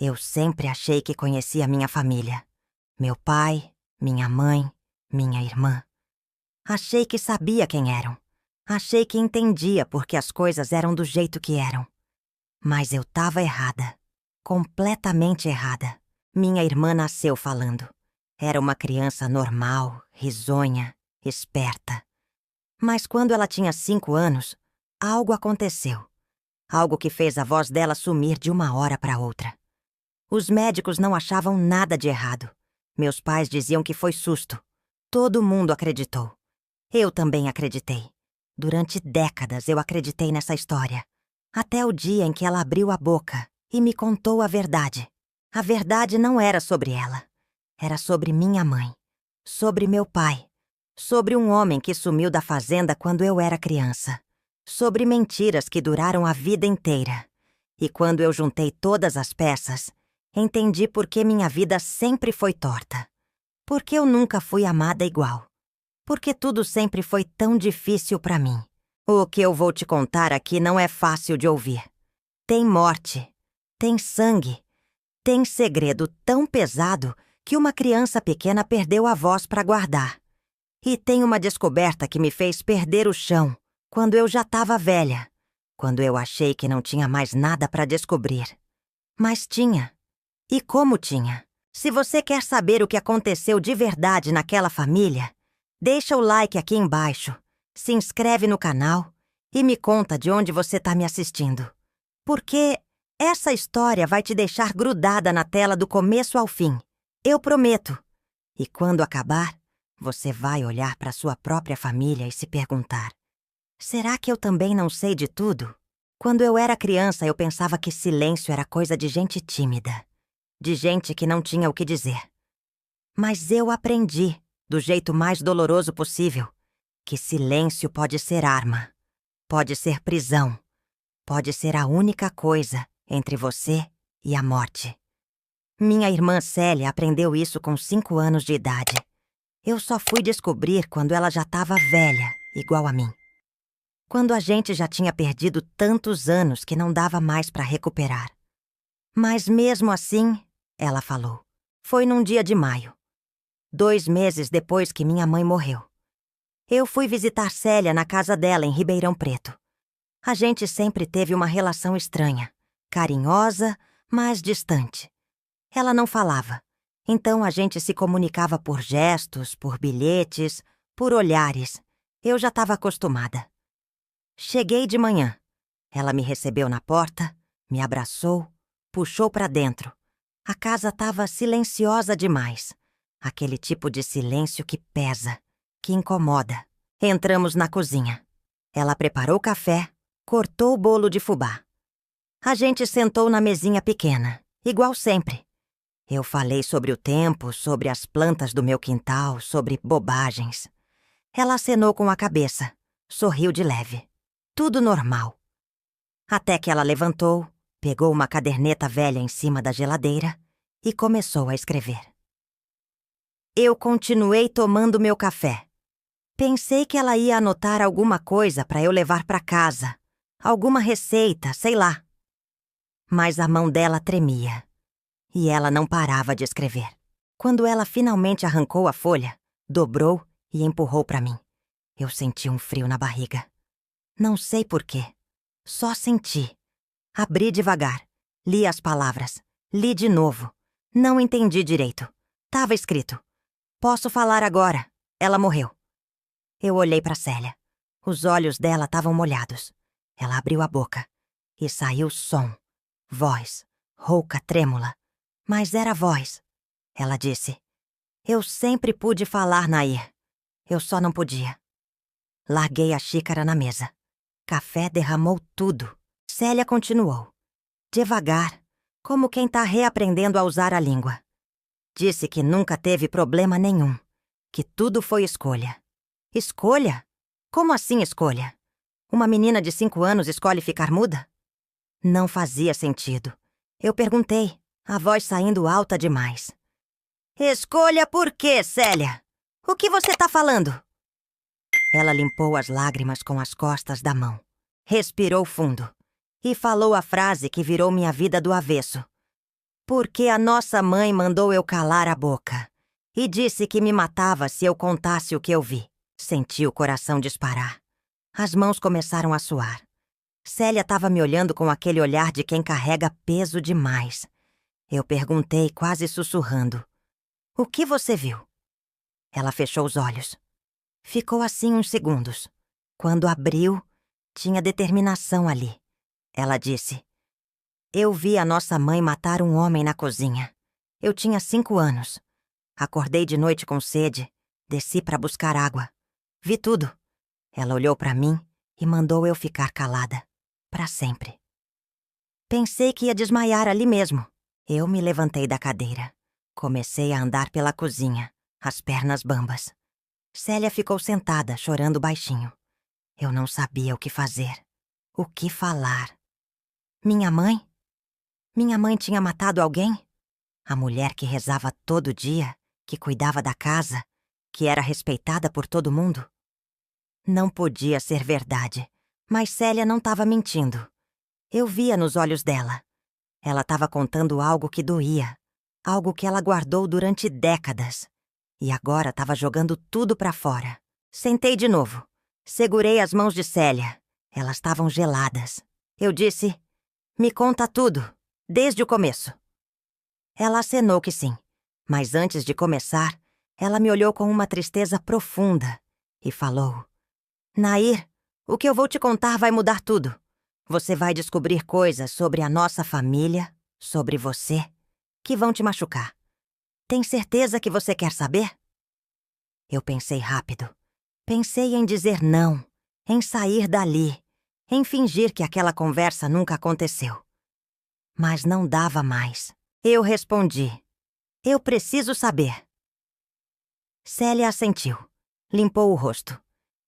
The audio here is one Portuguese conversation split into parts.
Eu sempre achei que conhecia minha família. Meu pai, minha mãe, minha irmã. Achei que sabia quem eram. Achei que entendia porque as coisas eram do jeito que eram. Mas eu tava errada. Completamente errada. Minha irmã nasceu falando. Era uma criança normal, risonha, esperta. Mas quando ela tinha 5 anos, algo aconteceu. Algo que fez a voz dela sumir de uma hora para outra. Os médicos não achavam nada de errado. Meus pais diziam que foi susto. Todo mundo acreditou. Eu também acreditei. Durante décadas eu acreditei nessa história. Até o dia em que ela abriu a boca e me contou a verdade. A verdade não era sobre ela. Era sobre minha mãe. Sobre meu pai. Sobre um homem que sumiu da fazenda quando eu era criança. Sobre mentiras que duraram a vida inteira. E quando eu juntei todas as peças, entendi por que minha vida sempre foi torta. Por que eu nunca fui amada igual. Porque tudo sempre foi tão difícil pra mim. O que eu vou te contar aqui não é fácil de ouvir. Tem morte, tem sangue, tem segredo tão pesado que uma criança pequena perdeu a voz pra guardar. E tem uma descoberta que me fez perder o chão, quando eu já estava velha, quando eu achei que não tinha mais nada pra descobrir. Mas tinha. E como tinha? Se você quer saber o que aconteceu de verdade naquela família, deixa o like aqui embaixo, se inscreve no canal e me conta de onde você está me assistindo. Porque essa história vai te deixar grudada na tela do começo ao fim. Eu prometo. E quando acabar, você vai olhar para sua própria família e se perguntar: será que eu também não sei de tudo? Quando eu era criança, eu pensava que silêncio era coisa de gente tímida, de gente que não tinha o que dizer. Mas eu aprendi, do jeito mais doloroso possível, que silêncio pode ser arma, pode ser prisão, pode ser a única coisa entre você e a morte. Minha irmã Célia aprendeu isso com 5 anos de idade. Eu só fui descobrir quando ela já estava velha, igual a mim. Quando a gente já tinha perdido tantos anos que não dava mais para recuperar. Mas mesmo assim, ela falou, foi num dia de maio, 2 meses depois que minha mãe morreu. Eu fui visitar Célia na casa dela em Ribeirão Preto. A gente sempre teve uma relação estranha, carinhosa, mas distante. Ela não falava, então a gente se comunicava por gestos, por bilhetes, por olhares. Eu já estava acostumada. Cheguei de manhã. Ela me recebeu na porta, me abraçou, puxou para dentro. A casa estava silenciosa demais. Aquele tipo de silêncio que pesa, que incomoda. Entramos na cozinha. Ela preparou café, cortou o bolo de fubá. A gente sentou na mesinha pequena, igual sempre. Eu falei sobre o tempo, sobre as plantas do meu quintal, sobre bobagens. Ela acenou com a cabeça, sorriu de leve. Tudo normal. Até que ela levantou, pegou uma caderneta velha em cima da geladeira e começou a escrever. Eu continuei tomando meu café. Pensei que ela ia anotar alguma coisa para eu levar para casa, alguma receita, sei lá. Mas a mão dela tremia e ela não parava de escrever. Quando ela finalmente arrancou a folha, dobrou e empurrou para mim. Eu senti um frio na barriga. Não sei por quê. Só senti. Abri devagar. Li as palavras. Li de novo. Não entendi direito. Tava escrito: posso falar agora. Ela morreu. Eu olhei para Célia. Os olhos dela estavam molhados. Ela abriu a boca. E saiu som. Voz. Rouca, trêmula. Mas era voz. Ela disse: eu sempre pude falar, Nair. Eu só não podia. Larguei a xícara na mesa. Café derramou tudo. Célia continuou. Devagar, como quem tá reaprendendo a usar a língua. Disse que nunca teve problema nenhum. Que tudo foi escolha. Escolha? Como assim escolha? Uma menina de 5 anos escolhe ficar muda? Não fazia sentido. Eu perguntei, a voz saindo alta demais. Escolha por quê, Célia? O que você tá falando? Ela limpou as lágrimas com as costas da mão. Respirou fundo. E falou a frase que virou minha vida do avesso. Porque a nossa mãe mandou eu calar a boca e disse que me matava se eu contasse o que eu vi. Senti o coração disparar. As mãos começaram a suar. Célia estava me olhando com aquele olhar de quem carrega peso demais. Eu perguntei, quase sussurrando: "O que você viu?" Ela fechou os olhos. Ficou assim uns segundos. Quando abriu, tinha determinação ali. Ela disse: "Eu vi a nossa mãe matar um homem na cozinha. Eu tinha 5 anos. Acordei de noite com sede, desci para buscar água. Vi tudo." Ela olhou para mim e mandou eu ficar calada, para sempre. Pensei que ia desmaiar ali mesmo. Eu me levantei da cadeira. Comecei a andar pela cozinha, as pernas bambas. Célia ficou sentada, chorando baixinho. Eu não sabia o que fazer, o que falar. Minha mãe? Minha mãe tinha matado alguém? A mulher que rezava todo dia, que cuidava da casa, que era respeitada por todo mundo? Não podia ser verdade, mas Célia não estava mentindo. Eu via nos olhos dela. Ela estava contando algo que doía, algo que ela guardou durante décadas. E agora estava jogando tudo para fora. Sentei de novo. Segurei as mãos de Célia. Elas estavam geladas. Eu disse: "Me conta tudo, desde o começo." Ela acenou que sim, mas antes de começar, ela me olhou com uma tristeza profunda e falou: "Nair, o que eu vou te contar vai mudar tudo. Você vai descobrir coisas sobre a nossa família, sobre você, que vão te machucar. Tem certeza que você quer saber?" Eu pensei rápido. Pensei em dizer não, em sair dali, em fingir que aquela conversa nunca aconteceu. Mas não dava mais. Eu respondi: "Eu preciso saber." Célia assentiu, limpou o rosto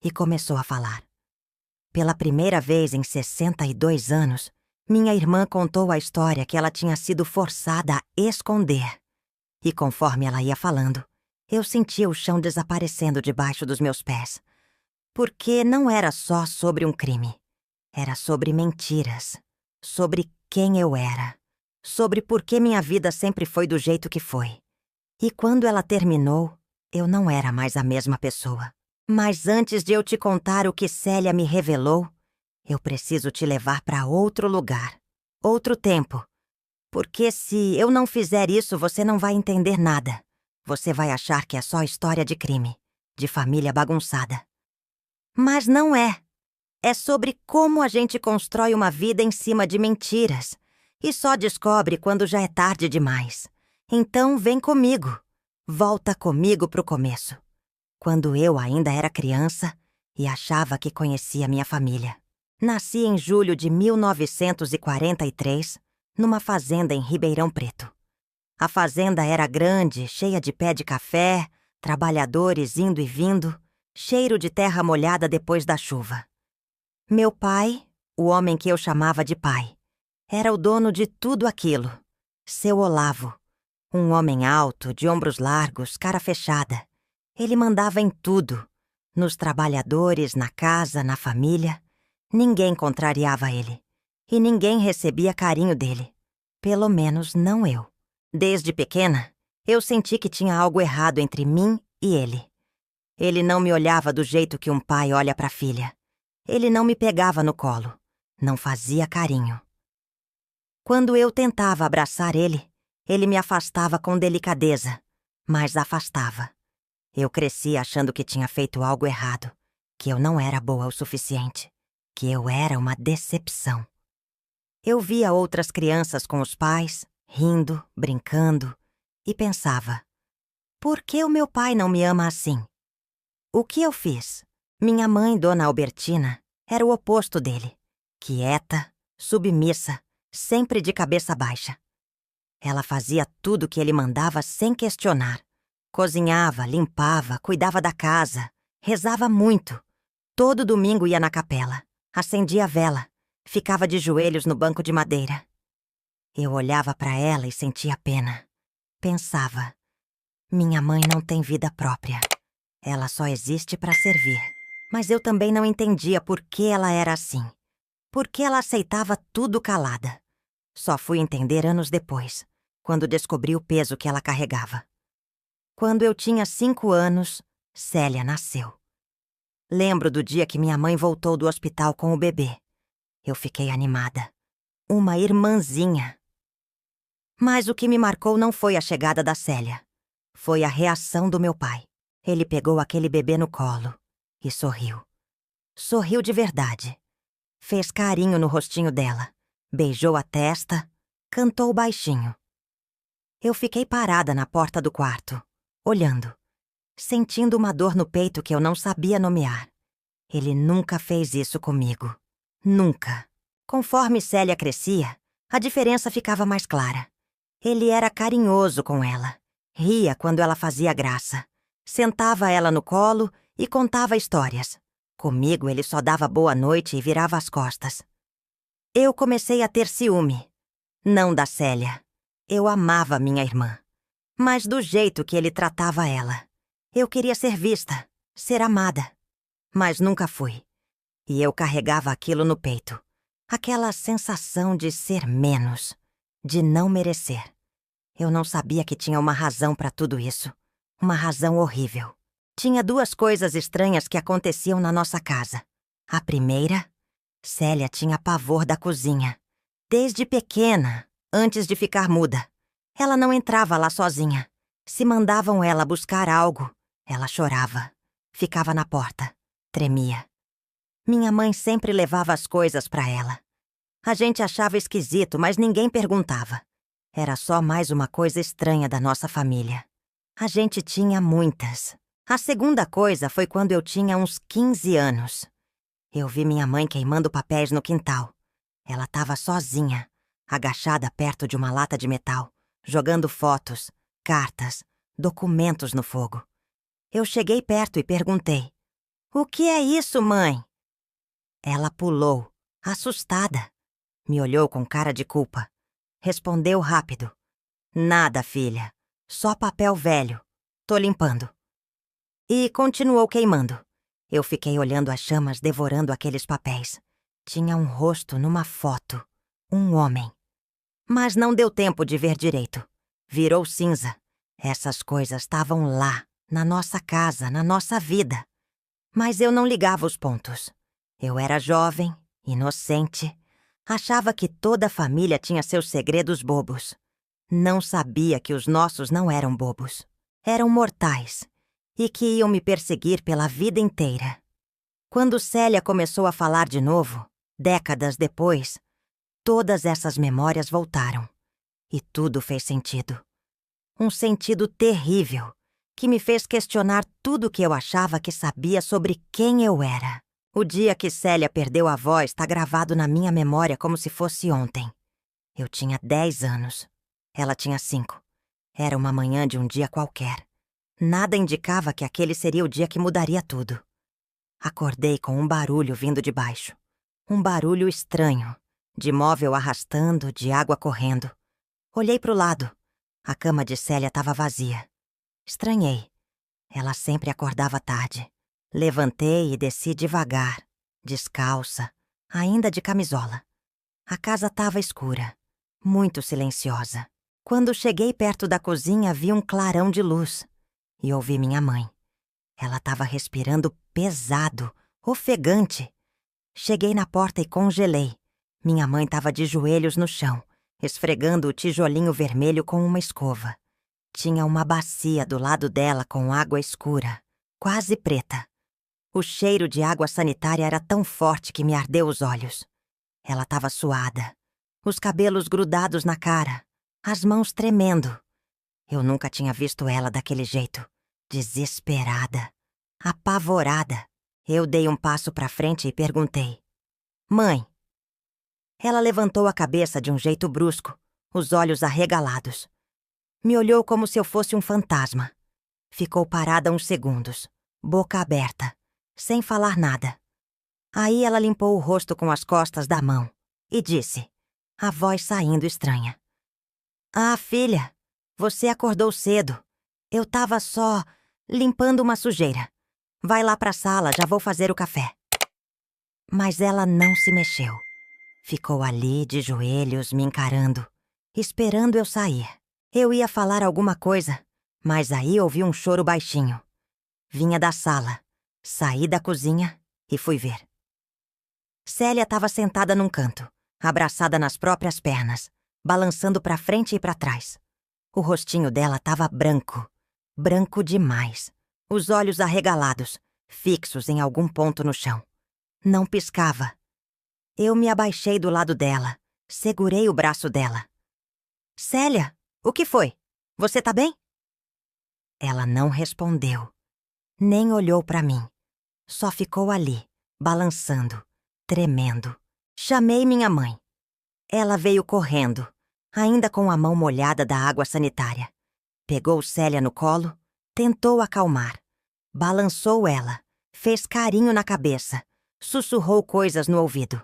e começou a falar. Pela primeira vez em 62 anos, minha irmã contou a história que ela tinha sido forçada a esconder. E conforme ela ia falando, eu sentia o chão desaparecendo debaixo dos meus pés. Porque não era só sobre um crime. Era sobre mentiras. Sobre quem eu era. Sobre por que minha vida sempre foi do jeito que foi. E quando ela terminou, eu não era mais a mesma pessoa. Mas antes de eu te contar o que Célia me revelou, eu preciso te levar para outro lugar, outro tempo. Porque se eu não fizer isso, você não vai entender nada. Você vai achar que é só história de crime, de família bagunçada. Mas não é. É sobre como a gente constrói uma vida em cima de mentiras e só descobre quando já é tarde demais. Então vem comigo. Volta comigo pro começo. Quando eu ainda era criança e achava que conhecia minha família. Nasci em julho de 1943, numa fazenda em Ribeirão Preto. A fazenda era grande, cheia de pé de café, trabalhadores indo e vindo, cheiro de terra molhada depois da chuva. Meu pai, o homem que eu chamava de pai, era o dono de tudo aquilo. Seu Olavo, um homem alto, de ombros largos, cara fechada. Ele mandava em tudo, nos trabalhadores, na casa, na família. Ninguém contrariava ele. E ninguém recebia carinho dele. Pelo menos não eu. Desde pequena, eu senti que tinha algo errado entre mim e ele. Ele não me olhava do jeito que um pai olha para a filha. Ele não me pegava no colo. Não fazia carinho. Quando eu tentava abraçar ele, ele me afastava com delicadeza, mas afastava. Eu cresci achando que tinha feito algo errado, que eu não era boa o suficiente, que eu era uma decepção. Eu via outras crianças com os pais, rindo, brincando, e pensava: por que o meu pai não me ama assim? O que eu fiz? Minha mãe, Dona Albertina, era o oposto dele. Quieta, submissa, sempre de cabeça baixa. Ela fazia tudo que ele mandava sem questionar. Cozinhava, limpava, cuidava da casa, rezava muito. Todo domingo ia na capela, acendia a vela, ficava de joelhos no banco de madeira. Eu olhava para ela e sentia pena. Pensava: minha mãe não tem vida própria. Ela só existe para servir. Mas eu também não entendia por que ela era assim. Por que ela aceitava tudo calada. Só fui entender anos depois, quando descobri o peso que ela carregava. Quando eu tinha 5 anos, Célia nasceu. Lembro do dia que minha mãe voltou do hospital com o bebê. Eu fiquei animada. Uma irmãzinha. Mas o que me marcou não foi a chegada da Célia. Foi a reação do meu pai. Ele pegou aquele bebê no colo e sorriu. Sorriu de verdade. Fez carinho no rostinho dela. Beijou a testa. Cantou baixinho. Eu fiquei parada na porta do quarto, olhando, sentindo uma dor no peito que eu não sabia nomear. Ele nunca fez isso comigo. Nunca. Conforme Célia crescia, a diferença ficava mais clara. Ele era carinhoso com ela. Ria quando ela fazia graça. Sentava ela no colo e contava histórias. Comigo ele só dava boa noite e virava as costas. Eu comecei a ter ciúme. Não da Célia. Eu amava minha irmã. Mas do jeito que ele tratava ela. Eu queria ser vista, ser amada. Mas nunca fui. E eu carregava aquilo no peito. Aquela sensação de ser menos, de não merecer. Eu não sabia que tinha uma razão para tudo isso. Uma razão horrível. Tinha 2 coisas estranhas que aconteciam na nossa casa. A primeira, Célia tinha pavor da cozinha. Desde pequena, antes de ficar muda. Ela não entrava lá sozinha. Se mandavam ela buscar algo, ela chorava. Ficava na porta. Tremia. Minha mãe sempre levava as coisas para ela. A gente achava esquisito, mas ninguém perguntava. Era só mais uma coisa estranha da nossa família. A gente tinha muitas. A segunda coisa foi quando eu tinha uns 15 anos. Eu vi minha mãe queimando papéis no quintal. Ela estava sozinha, agachada perto de uma lata de metal, jogando fotos, cartas, documentos no fogo. Eu cheguei perto e perguntei: "O que é isso, mãe?" Ela pulou, assustada. Me olhou com cara de culpa. Respondeu rápido: "Nada, filha. Só papel velho. Tô limpando." E continuou queimando. Eu fiquei olhando as chamas devorando aqueles papéis. Tinha um rosto numa foto. Um homem. Mas não deu tempo de ver direito. Virou cinza. Essas coisas estavam lá, na nossa casa, na nossa vida. Mas eu não ligava os pontos. Eu era jovem, inocente. Achava que toda a família tinha seus segredos bobos. Não sabia que os nossos não eram bobos. Eram mortais. E que iam me perseguir pela vida inteira. Quando Célia começou a falar de novo, décadas depois, todas essas memórias voltaram. E tudo fez sentido. Um sentido terrível, que me fez questionar tudo que eu achava que sabia sobre quem eu era. O dia que Célia perdeu a voz está gravado na minha memória como se fosse ontem. Eu tinha 10 anos. Ela tinha 5. Era uma manhã de um dia qualquer. Nada indicava que aquele seria o dia que mudaria tudo. Acordei com um barulho vindo de baixo. Um barulho estranho, de móvel arrastando, de água correndo. Olhei para o lado. A cama de Célia estava vazia. Estranhei. Ela sempre acordava tarde. Levantei e desci devagar, descalça, ainda de camisola. A casa estava escura, muito silenciosa. Quando cheguei perto da cozinha, vi um clarão de luz e ouvi minha mãe. Ela estava respirando pesado, ofegante. Cheguei na porta e congelei. Minha mãe estava de joelhos no chão, esfregando o tijolinho vermelho com uma escova. Tinha uma bacia do lado dela com água escura, quase preta. O cheiro de água sanitária era tão forte que me ardeu os olhos. Ela estava suada, os cabelos grudados na cara, as mãos tremendo. Eu nunca tinha visto ela daquele jeito. Desesperada, apavorada. Eu dei um passo para frente e perguntei: "Mãe?" Ela levantou a cabeça de um jeito brusco, os olhos arregalados. Me olhou como se eu fosse um fantasma. Ficou parada uns segundos, boca aberta, sem falar nada. Aí ela limpou o rosto com as costas da mão e disse, a voz saindo estranha: "Ah, filha, você acordou cedo. Eu tava só limpando uma sujeira. Vai lá pra sala, já vou fazer o café." Mas ela não se mexeu. Ficou ali de joelhos me encarando, esperando eu sair. Eu ia falar alguma coisa, mas aí ouvi um choro baixinho. Vinha da sala. Saí da cozinha e fui ver. Célia estava sentada num canto, abraçada nas próprias pernas, balançando para frente e para trás. O rostinho dela estava branco, branco demais. Os olhos arregalados, fixos em algum ponto no chão. Não piscava. Eu me abaixei do lado dela, segurei o braço dela. Célia, o que foi? Você tá bem? Ela não respondeu, nem olhou para mim. Só ficou ali, balançando, tremendo. Chamei minha mãe. Ela veio correndo, ainda com a mão molhada da água sanitária. Pegou Célia no colo, tentou acalmar. Balançou ela, fez carinho na cabeça, sussurrou coisas no ouvido.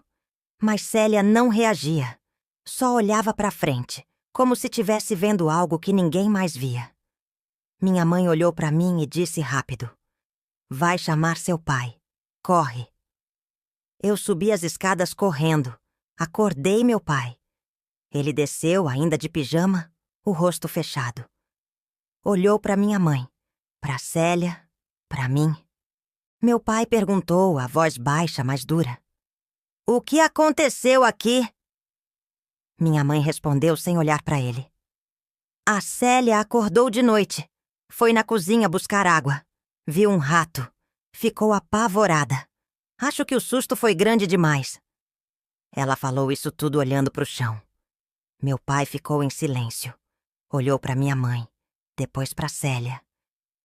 Mas Célia não reagia. Só olhava para frente, como se tivesse vendo algo que ninguém mais via. Minha mãe olhou para mim e disse rápido: "Vai chamar seu pai. Corre." Eu subi as escadas correndo. Acordei meu pai. Ele desceu, ainda de pijama, o rosto fechado. Olhou para minha mãe, para Célia, para mim. Meu pai perguntou, a voz baixa, mas dura: "O que aconteceu aqui?" Minha mãe respondeu sem olhar para ele: "A Célia acordou de noite. Foi na cozinha buscar água. Viu um rato. Ficou apavorada. Acho que o susto foi grande demais." Ela falou isso tudo olhando para o chão. Meu pai ficou em silêncio. Olhou para minha mãe, depois para Célia.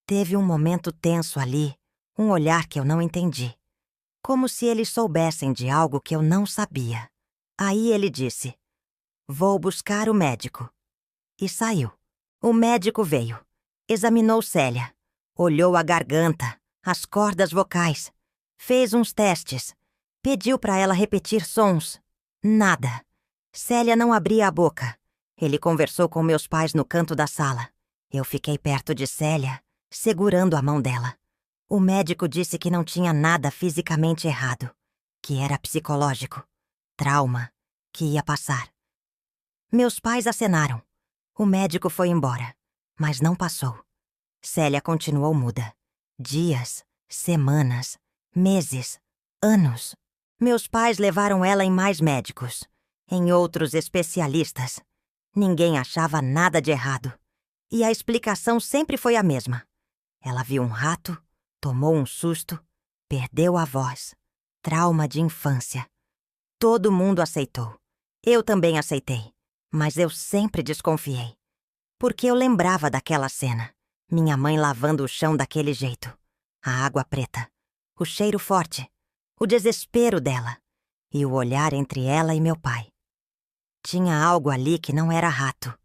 Teve um momento tenso ali, um olhar que eu não entendi. Como se eles soubessem de algo que eu não sabia. Aí ele disse: "Vou buscar o médico." E saiu. O médico veio. Examinou Célia. Olhou a garganta, as cordas vocais. Fez uns testes. Pediu para ela repetir sons. Nada. Célia não abria a boca. Ele conversou com meus pais no canto da sala. Eu fiquei perto de Célia, segurando a mão dela. O médico disse que não tinha nada fisicamente errado, que era psicológico, trauma, que ia passar. Meus pais acenaram. O médico foi embora, mas não passou. Célia continuou muda. Dias, semanas, meses, anos. Meus pais levaram ela em mais médicos, em outros especialistas. Ninguém achava nada de errado. E a explicação sempre foi a mesma. Ela viu um rato, tomou um susto, perdeu a voz. Trauma de infância. Todo mundo aceitou. Eu também aceitei, mas eu sempre desconfiei. Porque eu lembrava daquela cena. Minha mãe lavando o chão daquele jeito. A água preta. O cheiro forte. O desespero dela. E o olhar entre ela e meu pai. Tinha algo ali que não era rato.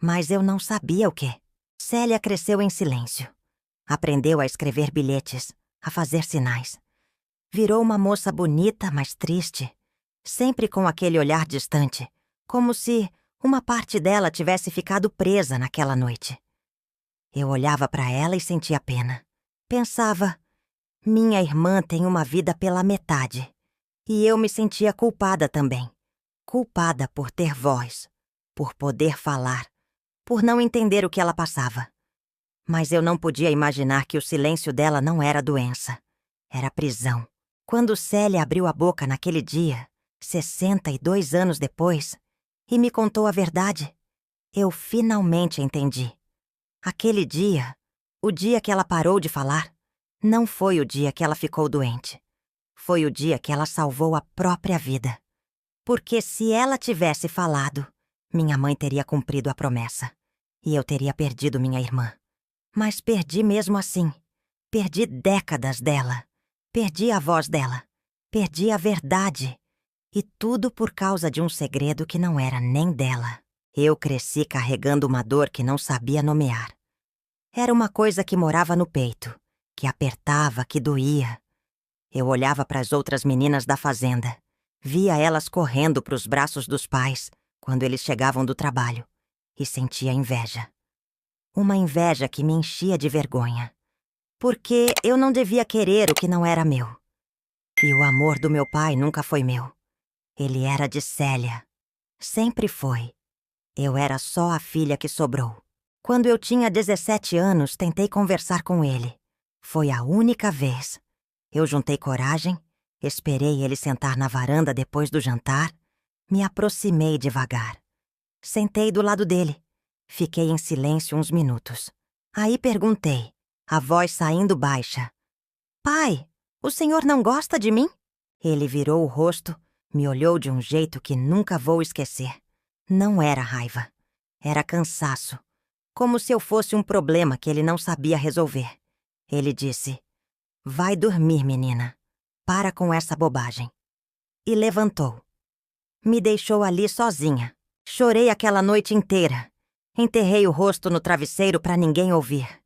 Mas eu não sabia o quê. Célia cresceu em silêncio. Aprendeu a escrever bilhetes, a fazer sinais. Virou uma moça bonita, mas triste. Sempre com aquele olhar distante, como se uma parte dela tivesse ficado presa naquela noite. Eu olhava para ela e sentia pena. Pensava, minha irmã tem uma vida pela metade. E eu me sentia culpada também. Culpada por ter voz, por poder falar, por não entender o que ela passava. Mas eu não podia imaginar que o silêncio dela não era doença. Era prisão. Quando Célia abriu a boca naquele dia, 62 anos depois, e me contou a verdade, eu finalmente entendi. Aquele dia, o dia que ela parou de falar, não foi o dia que ela ficou doente. Foi o dia que ela salvou a própria vida. Porque se ela tivesse falado, minha mãe teria cumprido a promessa. E eu teria perdido minha irmã. Mas perdi mesmo assim. Perdi décadas dela. Perdi a voz dela. Perdi a verdade. E tudo por causa de um segredo que não era nem dela. Eu cresci carregando uma dor que não sabia nomear. Era uma coisa que morava no peito, que apertava, que doía. Eu olhava para as outras meninas da fazenda. Via elas correndo para os braços dos pais quando eles chegavam do trabalho e sentia inveja. Uma inveja que me enchia de vergonha. Porque eu não devia querer o que não era meu. E o amor do meu pai nunca foi meu. Ele era de Célia. Sempre foi. Eu era só a filha que sobrou. Quando eu tinha 17 anos, tentei conversar com ele. Foi a única vez. Eu juntei coragem, esperei ele sentar na varanda depois do jantar, me aproximei devagar. Sentei do lado dele. Fiquei em silêncio uns minutos. Aí perguntei, a voz saindo baixa. Pai, o senhor não gosta de mim? Ele virou o rosto, me olhou de um jeito que nunca vou esquecer. Não era raiva. Era cansaço. Como se eu fosse um problema que ele não sabia resolver. Ele disse, vai dormir, menina. Para com essa bobagem. E levantou. Me deixou ali sozinha. Chorei aquela noite inteira. Enterrei o rosto no travesseiro para ninguém ouvir.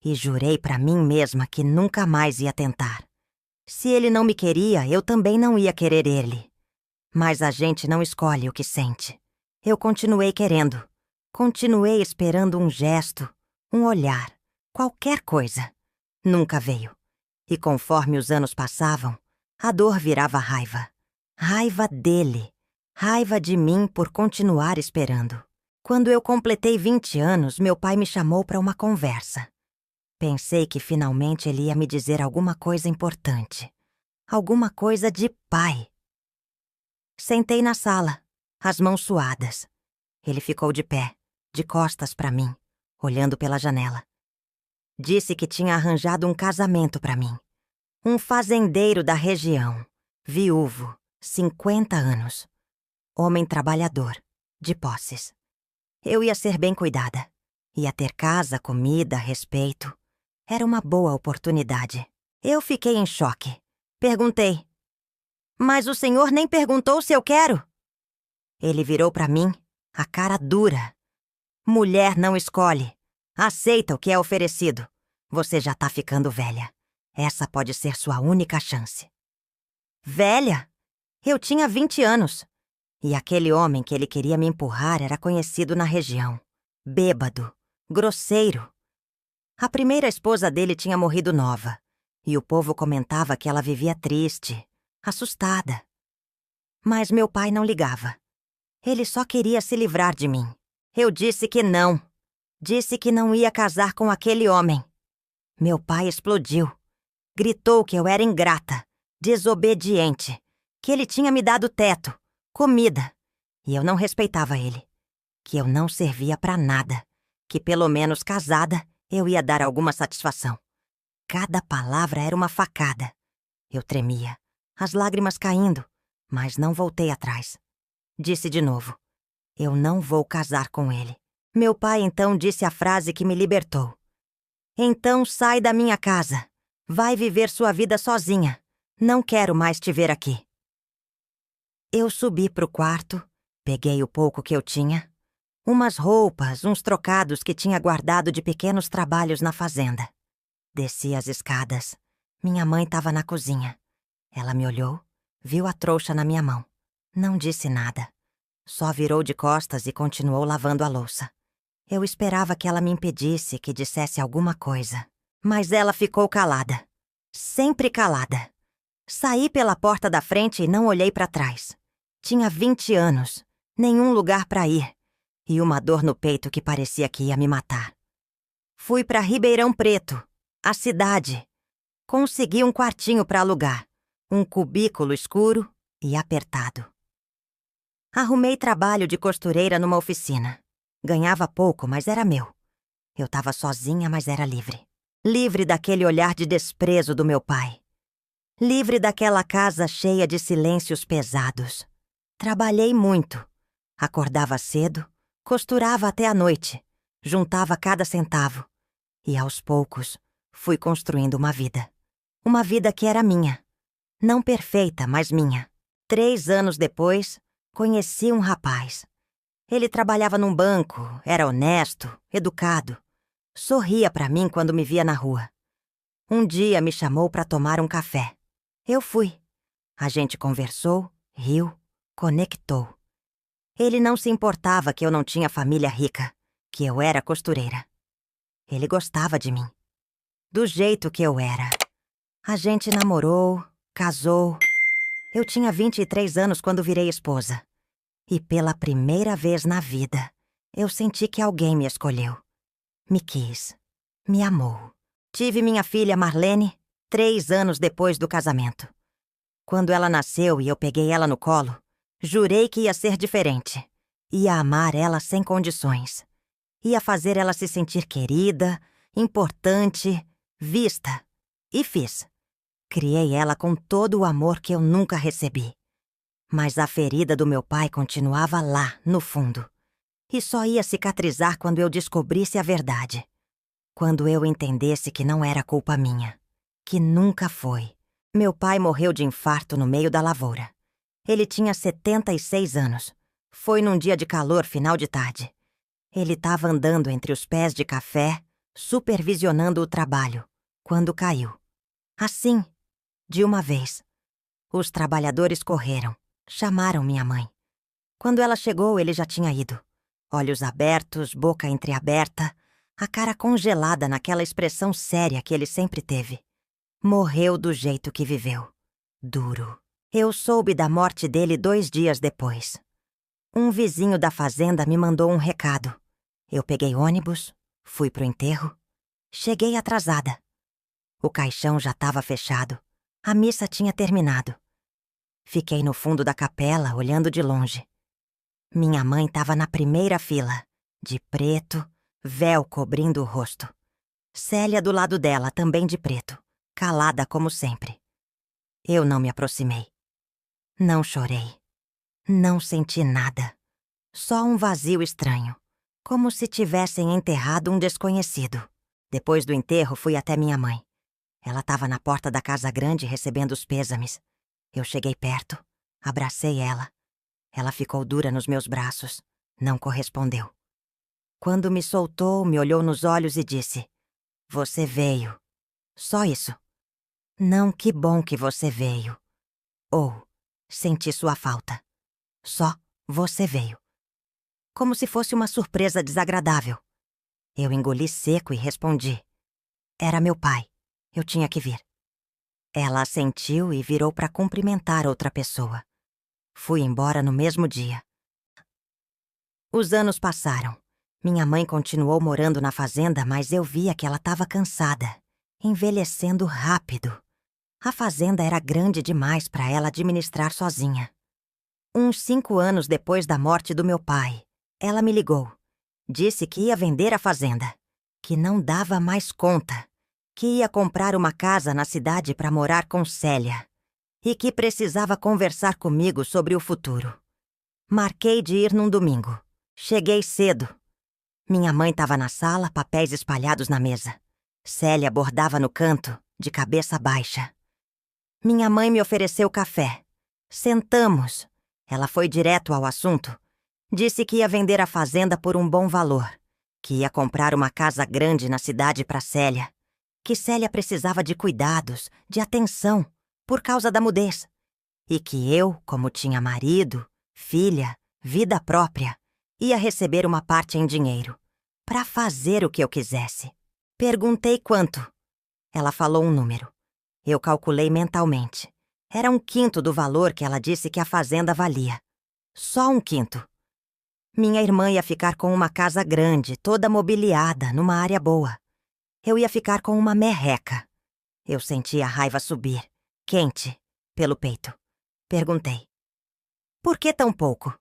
E jurei para mim mesma que nunca mais ia tentar. Se ele não me queria, eu também não ia querer ele. Mas a gente não escolhe o que sente. Eu continuei querendo. Continuei esperando um gesto, um olhar, qualquer coisa. Nunca veio. E conforme os anos passavam, a dor virava raiva. Raiva dele. Raiva de mim por continuar esperando. Quando eu completei 20 anos, meu pai me chamou para uma conversa. Pensei que finalmente ele ia me dizer alguma coisa importante. Alguma coisa de pai. Sentei na sala, as mãos suadas. Ele ficou de pé, de costas para mim, olhando pela janela. Disse que tinha arranjado um casamento para mim. Um fazendeiro da região, viúvo, 50 anos. Homem trabalhador, de posses. Eu ia ser bem cuidada. Ia ter casa, comida, respeito. Era uma boa oportunidade. Eu fiquei em choque. Perguntei, mas o senhor nem perguntou se eu quero? Ele virou para mim, a cara dura. Mulher não escolhe. Aceita o que é oferecido. Você já tá ficando velha. Essa pode ser sua única chance. Velha? Eu tinha 20 anos. E aquele homem que ele queria me empurrar era conhecido na região. Bêbado. Grosseiro. A primeira esposa dele tinha morrido nova. E o povo comentava que ela vivia triste, assustada. Mas meu pai não ligava. Ele só queria se livrar de mim. Eu disse que não. Disse que não ia casar com aquele homem. Meu pai explodiu. Gritou que eu era ingrata, desobediente, que ele tinha me dado teto, comida, e eu não respeitava ele, que eu não servia pra nada, que pelo menos casada eu ia dar alguma satisfação. Cada palavra era uma facada. Eu tremia, as lágrimas caindo, mas não voltei atrás. Disse de novo, eu não vou casar com ele. Meu pai então disse a frase que me libertou. Então sai da minha casa. Vai viver sua vida sozinha. Não quero mais te ver aqui. Eu subi pro quarto, peguei o pouco que eu tinha, umas roupas, uns trocados que tinha guardado de pequenos trabalhos na fazenda. Desci as escadas. Minha mãe estava na cozinha. Ela me olhou, viu a trouxa na minha mão. Não disse nada. Só virou de costas e continuou lavando a louça. Eu esperava que ela me impedisse, que dissesse alguma coisa. Mas ela ficou calada. Sempre calada. Saí pela porta da frente e não olhei para trás. Tinha 20 anos, nenhum lugar para ir. E uma dor no peito que parecia que ia me matar. Fui para Ribeirão Preto, a cidade. Consegui um quartinho para alugar. Um cubículo escuro e apertado. Arrumei trabalho de costureira numa oficina. Ganhava pouco, mas era meu. Eu estava sozinha, mas era livre. Livre daquele olhar de desprezo do meu pai. Livre daquela casa cheia de silêncios pesados. Trabalhei muito. Acordava cedo, costurava até a noite, juntava cada centavo. E aos poucos, fui construindo uma vida. Uma vida que era minha. Não perfeita, mas minha. 3 anos depois, conheci um rapaz. Ele trabalhava num banco, era honesto, educado. Sorria pra mim quando me via na rua. Um dia me chamou pra tomar um café. Eu fui. A gente conversou, riu, conectou. Ele não se importava que eu não tinha família rica, que eu era costureira. Ele gostava de mim. Do jeito que eu era. A gente namorou, casou. Eu tinha 23 anos quando virei esposa. E pela primeira vez na vida, Eu senti que alguém me escolheu. Me quis. Me amou. Tive minha filha Marlene 3 anos depois do casamento. Quando ela nasceu e eu peguei ela no colo, jurei que ia ser diferente. Ia amar ela sem condições. Ia fazer ela se sentir querida, importante, vista. E fiz. Criei ela com todo o amor que eu nunca recebi. Mas a ferida do meu pai continuava lá, no fundo. E só ia cicatrizar quando eu descobrisse a verdade. Quando eu entendesse que não era culpa minha. Que nunca foi. Meu pai morreu de infarto no meio da lavoura. Ele tinha 76 anos. Foi num dia de calor final de tarde. Ele estava andando entre os pés de café, supervisionando o trabalho, quando caiu. Assim, de uma vez. Os trabalhadores correram, chamaram minha mãe. Quando ela chegou, ele já tinha ido. Olhos abertos, boca entreaberta, a cara congelada naquela expressão séria que ele sempre teve. Morreu do jeito que viveu. Duro. Eu soube da morte dele 2 dias depois. Um vizinho da fazenda me mandou um recado. Eu peguei ônibus, fui pro enterro. Cheguei atrasada. O caixão já estava fechado. A missa tinha terminado. Fiquei no fundo da capela, olhando de longe. Minha mãe estava na primeira fila, de preto, véu cobrindo o rosto. Célia do lado dela, também de preto, calada como sempre. Eu não me aproximei. Não chorei. Não senti nada. Só um vazio estranho, como se tivessem enterrado um desconhecido. Depois do enterro, fui até minha mãe. Ela estava na porta da casa grande recebendo os pêsames. Eu cheguei perto, abracei ela. Ela ficou dura nos meus braços. Não correspondeu. Quando me soltou, me olhou nos olhos e disse: "Você veio." Só isso. Não, que bom que você veio. Ou, senti sua falta. Só, você veio. Como se fosse uma surpresa desagradável. Eu engoli seco e respondi: "Era meu pai. Eu tinha que vir." Ela assentiu e virou para cumprimentar outra pessoa. Fui embora no mesmo dia. Os anos passaram. Minha mãe continuou morando na fazenda, mas eu via que ela estava cansada, envelhecendo rápido. A fazenda era grande demais para ela administrar sozinha. Uns 5 anos depois da morte do meu pai, ela me ligou. Disse que ia vender a fazenda, que não dava mais conta, que ia comprar uma casa na cidade para morar com Célia e que precisava conversar comigo sobre o futuro. Marquei de ir num domingo. Cheguei cedo. Minha mãe estava na sala, papéis espalhados na mesa. Célia bordava no canto, de cabeça baixa. Minha mãe me ofereceu café. Sentamos. Ela foi direto ao assunto. Disse que ia vender a fazenda por um bom valor, que ia comprar uma casa grande na cidade para Célia, que Célia precisava de cuidados, de atenção, por causa da mudez, e que eu, como tinha marido, filha, vida própria, ia receber uma parte em dinheiro, para fazer o que eu quisesse. Perguntei quanto. Ela falou um número. Eu calculei mentalmente. Era 1/5 do valor que ela disse que a fazenda valia. Só 1/5. Minha irmã ia ficar com uma casa grande, toda mobiliada, numa área boa. Eu ia ficar com uma merreca. Eu senti a raiva subir, quente, pelo peito. Perguntei: "Por que tão pouco?"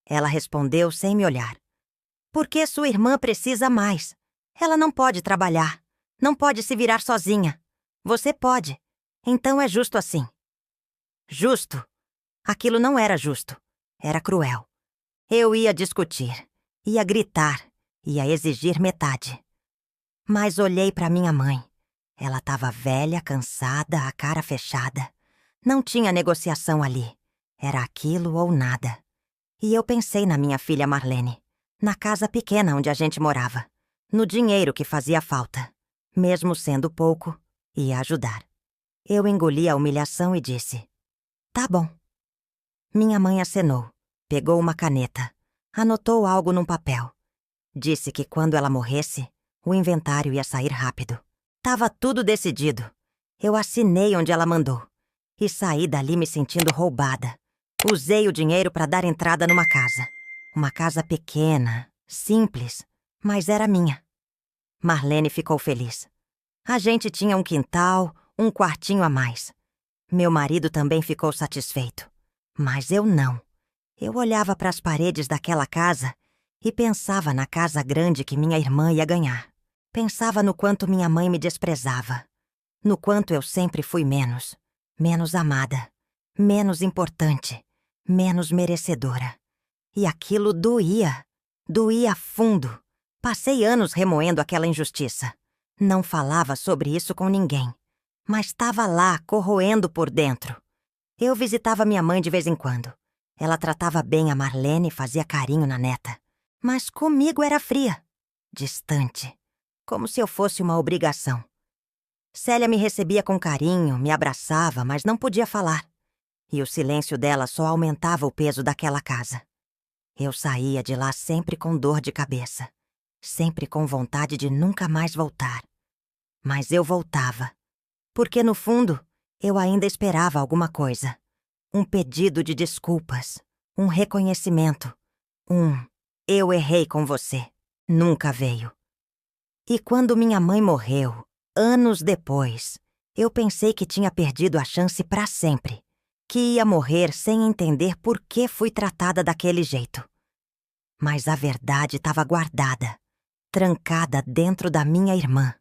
Ela respondeu sem me olhar: "Porque sua irmã precisa mais. Ela não pode trabalhar, não pode se virar sozinha. Você pode. Então é justo assim." Justo? Aquilo não era justo. Era cruel. Eu ia discutir, ia gritar, ia exigir metade. Mas olhei para minha mãe. Ela estava velha, cansada, a cara fechada. Não tinha negociação ali. Era aquilo ou nada. E eu pensei na minha filha Marlene, na casa pequena onde a gente morava, no dinheiro que fazia falta. Mesmo sendo pouco, ia ajudar. Eu engoli a humilhação e disse: "Tá bom." Minha mãe acenou, pegou uma caneta, anotou algo num papel. Disse que quando ela morresse, o inventário ia sair rápido. Tava tudo decidido. Eu assinei onde ela mandou e saí dali me sentindo roubada. Usei o dinheiro para dar entrada numa casa. Uma casa pequena, Simples, mas era minha. Marlene ficou feliz. A gente tinha um quintal, um quartinho a mais. Meu marido também ficou satisfeito. Mas eu não. Eu olhava para as paredes daquela casa e pensava na casa grande que minha irmã ia ganhar. Pensava no quanto minha mãe me desprezava. No quanto eu sempre fui menos amada, menos importante, menos merecedora. E aquilo doía fundo. Passei anos remoendo aquela injustiça. Não falava sobre isso com ninguém, mas estava lá, corroendo por dentro. Eu visitava minha mãe de vez em quando. Ela tratava bem a Marlene e fazia carinho na neta. Mas comigo era fria, distante, como se eu fosse uma obrigação. Célia me recebia com carinho, me abraçava, mas não podia falar. E o silêncio dela só aumentava o peso daquela casa. Eu saía de lá sempre com dor de cabeça, sempre com vontade de nunca mais voltar. Mas eu voltava, porque no fundo eu ainda esperava alguma coisa. Um pedido de desculpas, um reconhecimento, eu errei com você. Nunca veio. E quando minha mãe morreu, anos depois, eu pensei que tinha perdido a chance para sempre, que ia morrer sem entender por que fui tratada daquele jeito. Mas a verdade estava guardada, trancada dentro da minha irmã.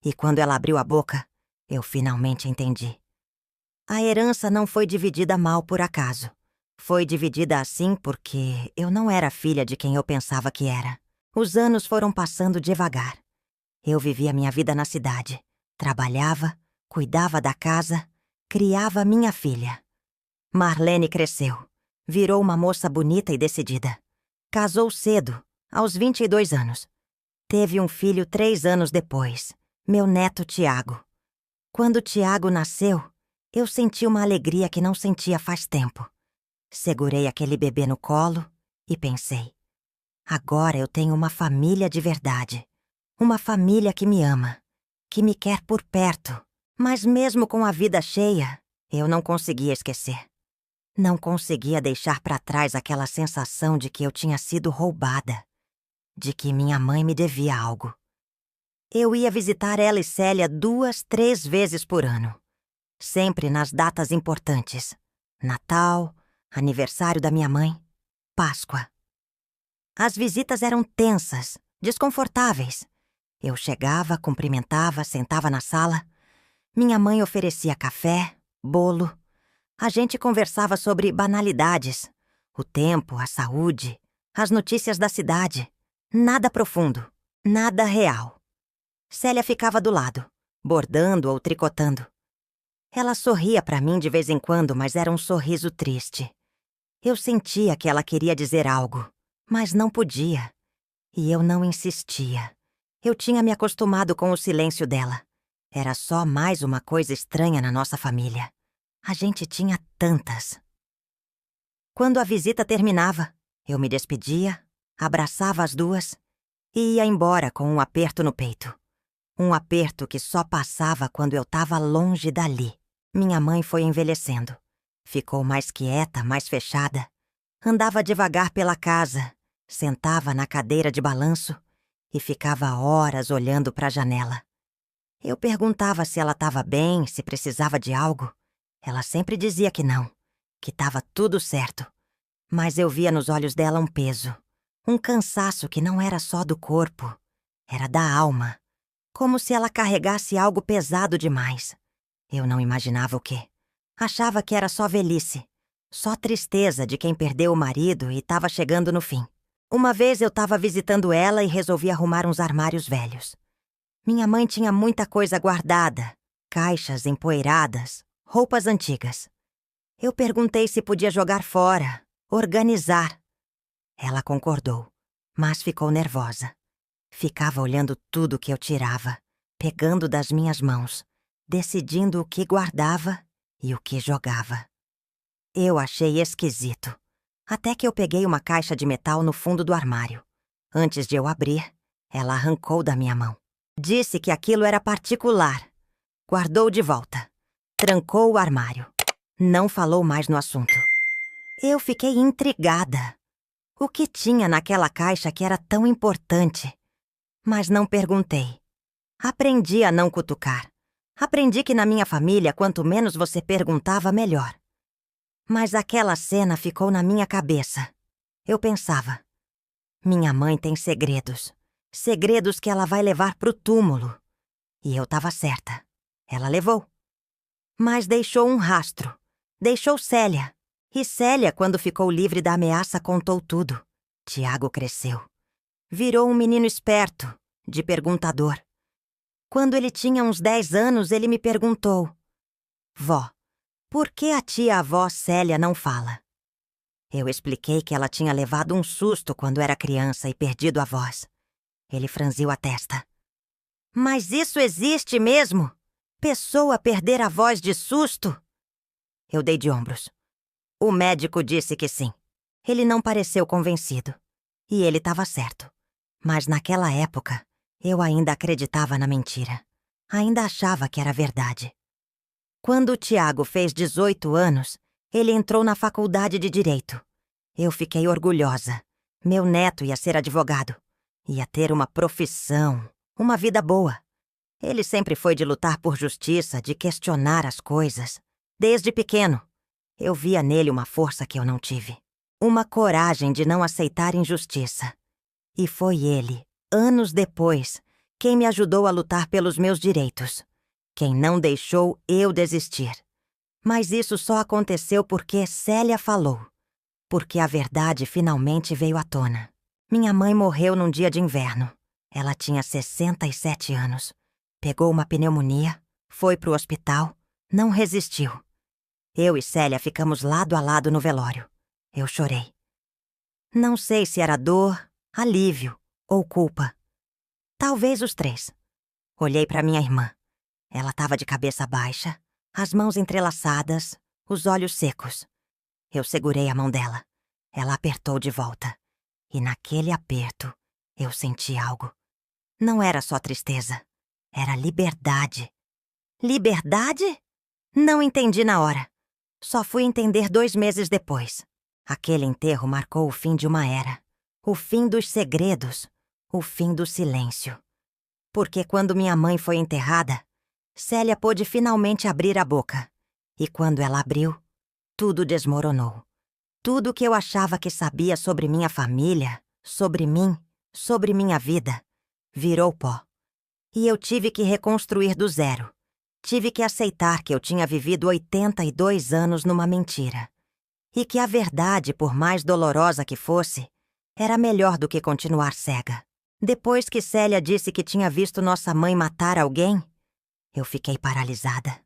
E quando ela abriu a boca, eu finalmente entendi. A herança não foi dividida mal por acaso. Foi dividida assim porque eu não era filha de quem eu pensava que era. Os anos foram passando devagar. Eu vivia minha vida na cidade. Trabalhava, cuidava da casa, criava minha filha. Marlene cresceu. Virou uma moça bonita e decidida. Casou cedo, aos 22 anos. Teve um filho 3 anos depois, meu neto Tiago. Quando Tiago nasceu, eu senti uma alegria que não sentia faz tempo. Segurei aquele bebê no colo e pensei: agora eu tenho uma família de verdade. Uma família que me ama, que me quer por perto. Mas mesmo com a vida cheia, eu não conseguia esquecer. Não conseguia deixar para trás aquela sensação de que eu tinha sido roubada, de que minha mãe me devia algo. Eu ia visitar ela e Célia 2, 3 vezes por ano. Sempre nas datas importantes. Natal, aniversário da minha mãe, Páscoa. As visitas eram tensas, desconfortáveis. Eu chegava, cumprimentava, sentava na sala. Minha mãe oferecia café, bolo. A gente conversava sobre banalidades. O tempo, a saúde, as notícias da cidade. Nada profundo, nada real. Célia ficava do lado, bordando ou tricotando. Ela sorria para mim de vez em quando, mas era um sorriso triste. Eu sentia que ela queria dizer algo, mas não podia. E eu não insistia. Eu tinha me acostumado com o silêncio dela. Era só mais uma coisa estranha na nossa família. A gente tinha tantas. Quando a visita terminava, eu me despedia, abraçava as duas e ia embora com um aperto no peito. Um aperto que só passava quando eu estava longe dali. Minha mãe foi envelhecendo. Ficou mais quieta, mais fechada. Andava devagar pela casa, sentava na cadeira de balanço e ficava horas olhando para a janela. Eu perguntava se ela estava bem, se precisava de algo. Ela sempre dizia que não, que estava tudo certo. Mas eu via nos olhos dela um peso, um cansaço que não era só do corpo, era da alma. Como se ela carregasse algo pesado demais. Eu não imaginava o quê. Achava que era só velhice, só tristeza de quem perdeu o marido e estava chegando no fim. Uma vez eu estava visitando ela e resolvi arrumar uns armários velhos. Minha mãe tinha muita coisa guardada, caixas empoeiradas, roupas antigas. Eu perguntei se podia jogar fora, organizar. Ela concordou, mas ficou nervosa. Ficava olhando tudo que eu tirava, pegando das minhas mãos, decidindo o que guardava e o que jogava. Eu achei esquisito, até que eu peguei uma caixa de metal no fundo do armário. Antes de eu abrir, ela arrancou da minha mão. Disse que aquilo era particular. Guardou de volta. Trancou o armário. Não falou mais no assunto. Eu fiquei intrigada. O que tinha naquela caixa que era tão importante? Mas não perguntei. Aprendi a não cutucar. Aprendi que na minha família, quanto menos você perguntava, melhor. Mas aquela cena ficou na minha cabeça. Eu pensava, minha mãe tem segredos. Segredos que ela vai levar pro túmulo. E eu tava certa. Ela levou. Mas deixou um rastro. Deixou Célia. E Célia, quando ficou livre da ameaça, contou tudo. Tiago cresceu. Virou um menino esperto, de perguntador. Quando ele tinha uns 10 anos, ele me perguntou: Vó, por que a tia-avó Célia não fala? Eu expliquei que ela tinha levado um susto quando era criança e perdido a voz. Ele franziu a testa. Mas isso existe mesmo? Pessoa perder a voz de susto? Eu dei de ombros. O médico disse que sim. Ele não pareceu convencido. E ele estava certo. Mas naquela época, eu ainda acreditava na mentira. Ainda achava que era verdade. Quando o Tiago fez 18 anos, ele entrou na faculdade de Direito. Eu fiquei orgulhosa. Meu neto ia ser advogado. Ia ter uma profissão, uma vida boa. Ele sempre foi de lutar por justiça, de questionar as coisas. Desde pequeno, eu via nele uma força que eu não tive. Uma coragem de não aceitar injustiça. E foi ele, anos depois, quem me ajudou a lutar pelos meus direitos. Quem não deixou eu desistir. Mas isso só aconteceu porque Célia falou. Porque a verdade finalmente veio à tona. Minha mãe morreu num dia de inverno. Ela tinha 67 anos. Pegou uma pneumonia, foi pro hospital, não resistiu. Eu e Célia ficamos lado a lado no velório. Eu chorei. Não sei se era dor, alívio ou culpa. Talvez os três. Olhei para minha irmã. Ela estava de cabeça baixa, as mãos entrelaçadas, os olhos secos. Eu segurei a mão dela. Ela apertou de volta. E naquele aperto, eu senti algo. Não era só tristeza. Era liberdade. Liberdade? Não entendi na hora. Só fui entender 2 meses depois. Aquele enterro marcou o fim de uma era. O fim dos segredos. O fim do silêncio. Porque quando minha mãe foi enterrada, Célia pôde finalmente abrir a boca. E quando ela abriu, tudo desmoronou. Tudo que eu achava que sabia sobre minha família, sobre mim, sobre minha vida, virou pó. E eu tive que reconstruir do zero. Tive que aceitar que eu tinha vivido 82 anos numa mentira. E que a verdade, por mais dolorosa que fosse, era melhor do que continuar cega. Depois que Célia disse que tinha visto nossa mãe matar alguém, eu fiquei paralisada.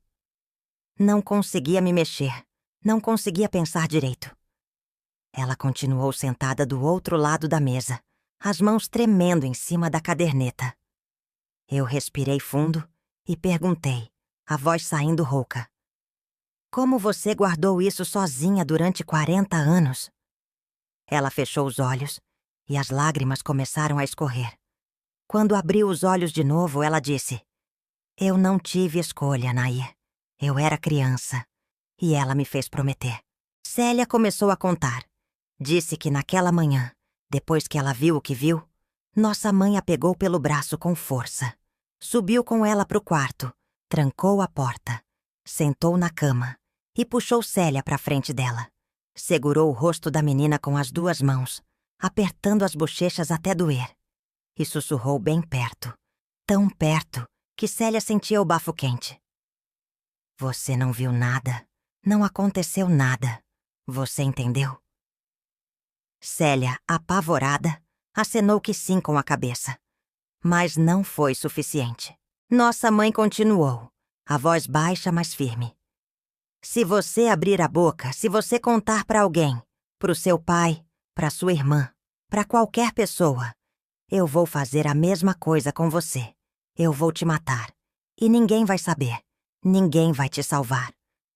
Não conseguia me mexer. Não conseguia pensar direito. Ela continuou sentada do outro lado da mesa, as mãos tremendo em cima da caderneta. Eu respirei fundo e perguntei, a voz saindo rouca. Como você guardou isso sozinha durante 40 anos? Ela fechou os olhos e as lágrimas começaram a escorrer. Quando abriu os olhos de novo, ela disse: Eu não tive escolha, Nair. Eu era criança. E ela me fez prometer. Célia começou a contar. Disse que naquela manhã, depois que ela viu o que viu, nossa mãe a pegou pelo braço com força. Subiu com ela pro quarto, trancou a porta, sentou na cama e puxou Célia pra frente dela. Segurou o rosto da menina com as 2 mãos, apertando as bochechas até doer. E sussurrou bem perto, tão perto, que Célia sentia o bafo quente. Você não viu nada, não aconteceu nada. Você entendeu? Célia, apavorada, acenou que sim com a cabeça. Mas não foi suficiente. Nossa mãe continuou, a voz baixa, mas firme. Se você abrir a boca, se você contar para alguém, pro seu pai, pra sua irmã, pra qualquer pessoa, eu vou fazer a mesma coisa com você. Eu vou te matar. E ninguém vai saber. Ninguém vai te salvar.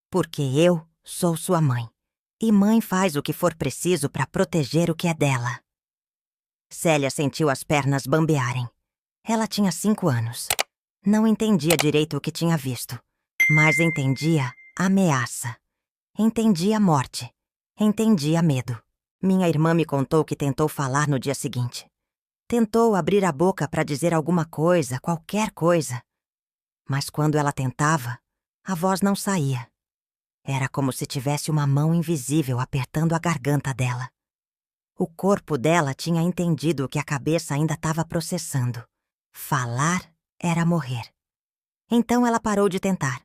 Porque eu sou sua mãe. E mãe faz o que for preciso para proteger o que é dela. Célia sentiu as pernas bambearem. Ela tinha 5 anos. Não entendia direito o que tinha visto, mas entendia ameaça. Entendia morte. Entendia medo. Minha irmã me contou que tentou falar no dia seguinte. Tentou abrir a boca para dizer alguma coisa, qualquer coisa. Mas quando ela tentava, a voz não saía. Era como se tivesse uma mão invisível apertando a garganta dela. O corpo dela tinha entendido o que a cabeça ainda estava processando. Falar era morrer. Então ela parou de tentar.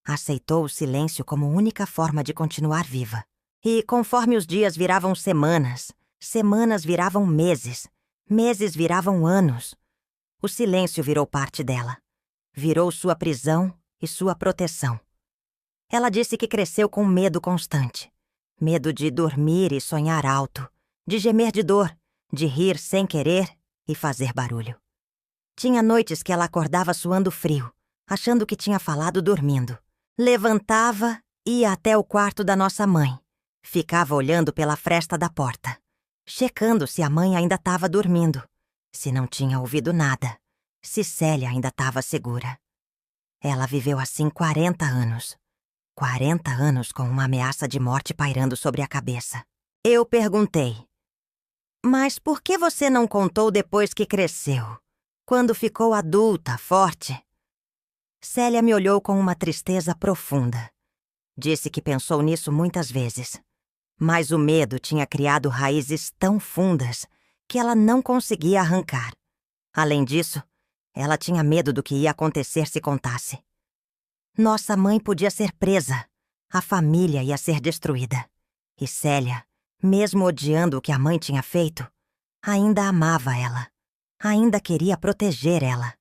Aceitou o silêncio como única forma de continuar viva. E conforme os dias viravam semanas, semanas viravam meses, meses viravam anos, o silêncio virou parte dela. Virou sua prisão e sua proteção. Ela disse que cresceu com medo constante. Medo de dormir e sonhar alto, de gemer de dor, de rir sem querer e fazer barulho. Tinha noites que ela acordava suando frio, achando que tinha falado dormindo. Levantava, ia até o quarto da nossa mãe. Ficava olhando pela fresta da porta, checando se a mãe ainda estava dormindo, se não tinha ouvido nada, se Célia ainda estava segura. Ela viveu assim 40 anos. 40 anos com uma ameaça de morte pairando sobre a cabeça. Eu perguntei: "Mas por que você não contou depois que cresceu? Quando ficou adulta, forte?" Célia me olhou com uma tristeza profunda. Disse que pensou nisso muitas vezes. Mas o medo tinha criado raízes tão fundas que ela não conseguia arrancar. Além disso, ela tinha medo do que ia acontecer se contasse. Nossa mãe podia ser presa. A família ia ser destruída. E Célia, mesmo odiando o que a mãe tinha feito, ainda amava ela. Ainda queria proteger ela.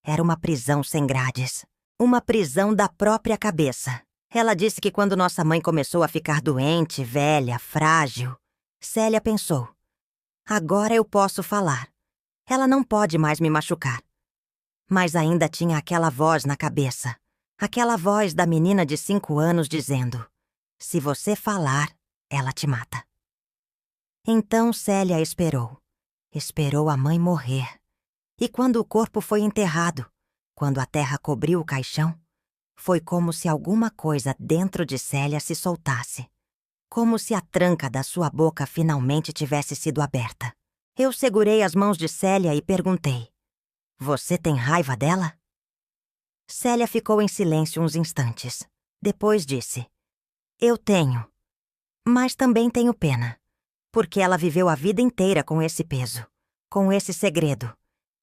Era uma prisão sem grades. Uma prisão da própria cabeça. Ela disse que quando nossa mãe começou a ficar doente, velha, frágil, Célia pensou: agora eu posso falar. Ela não pode mais me machucar. Mas ainda tinha aquela voz na cabeça. Aquela voz da menina de 5 anos dizendo: se você falar, ela te mata. Então Célia esperou. Esperou a mãe morrer. E quando o corpo foi enterrado, quando a terra cobriu o caixão, foi como se alguma coisa dentro de Célia se soltasse. Como se a tranca da sua boca finalmente tivesse sido aberta. Eu segurei as mãos de Célia e perguntei: você tem raiva dela? Célia ficou em silêncio uns instantes. Depois disse: eu tenho. Mas também tenho pena. Porque ela viveu a vida inteira com esse peso, com esse segredo.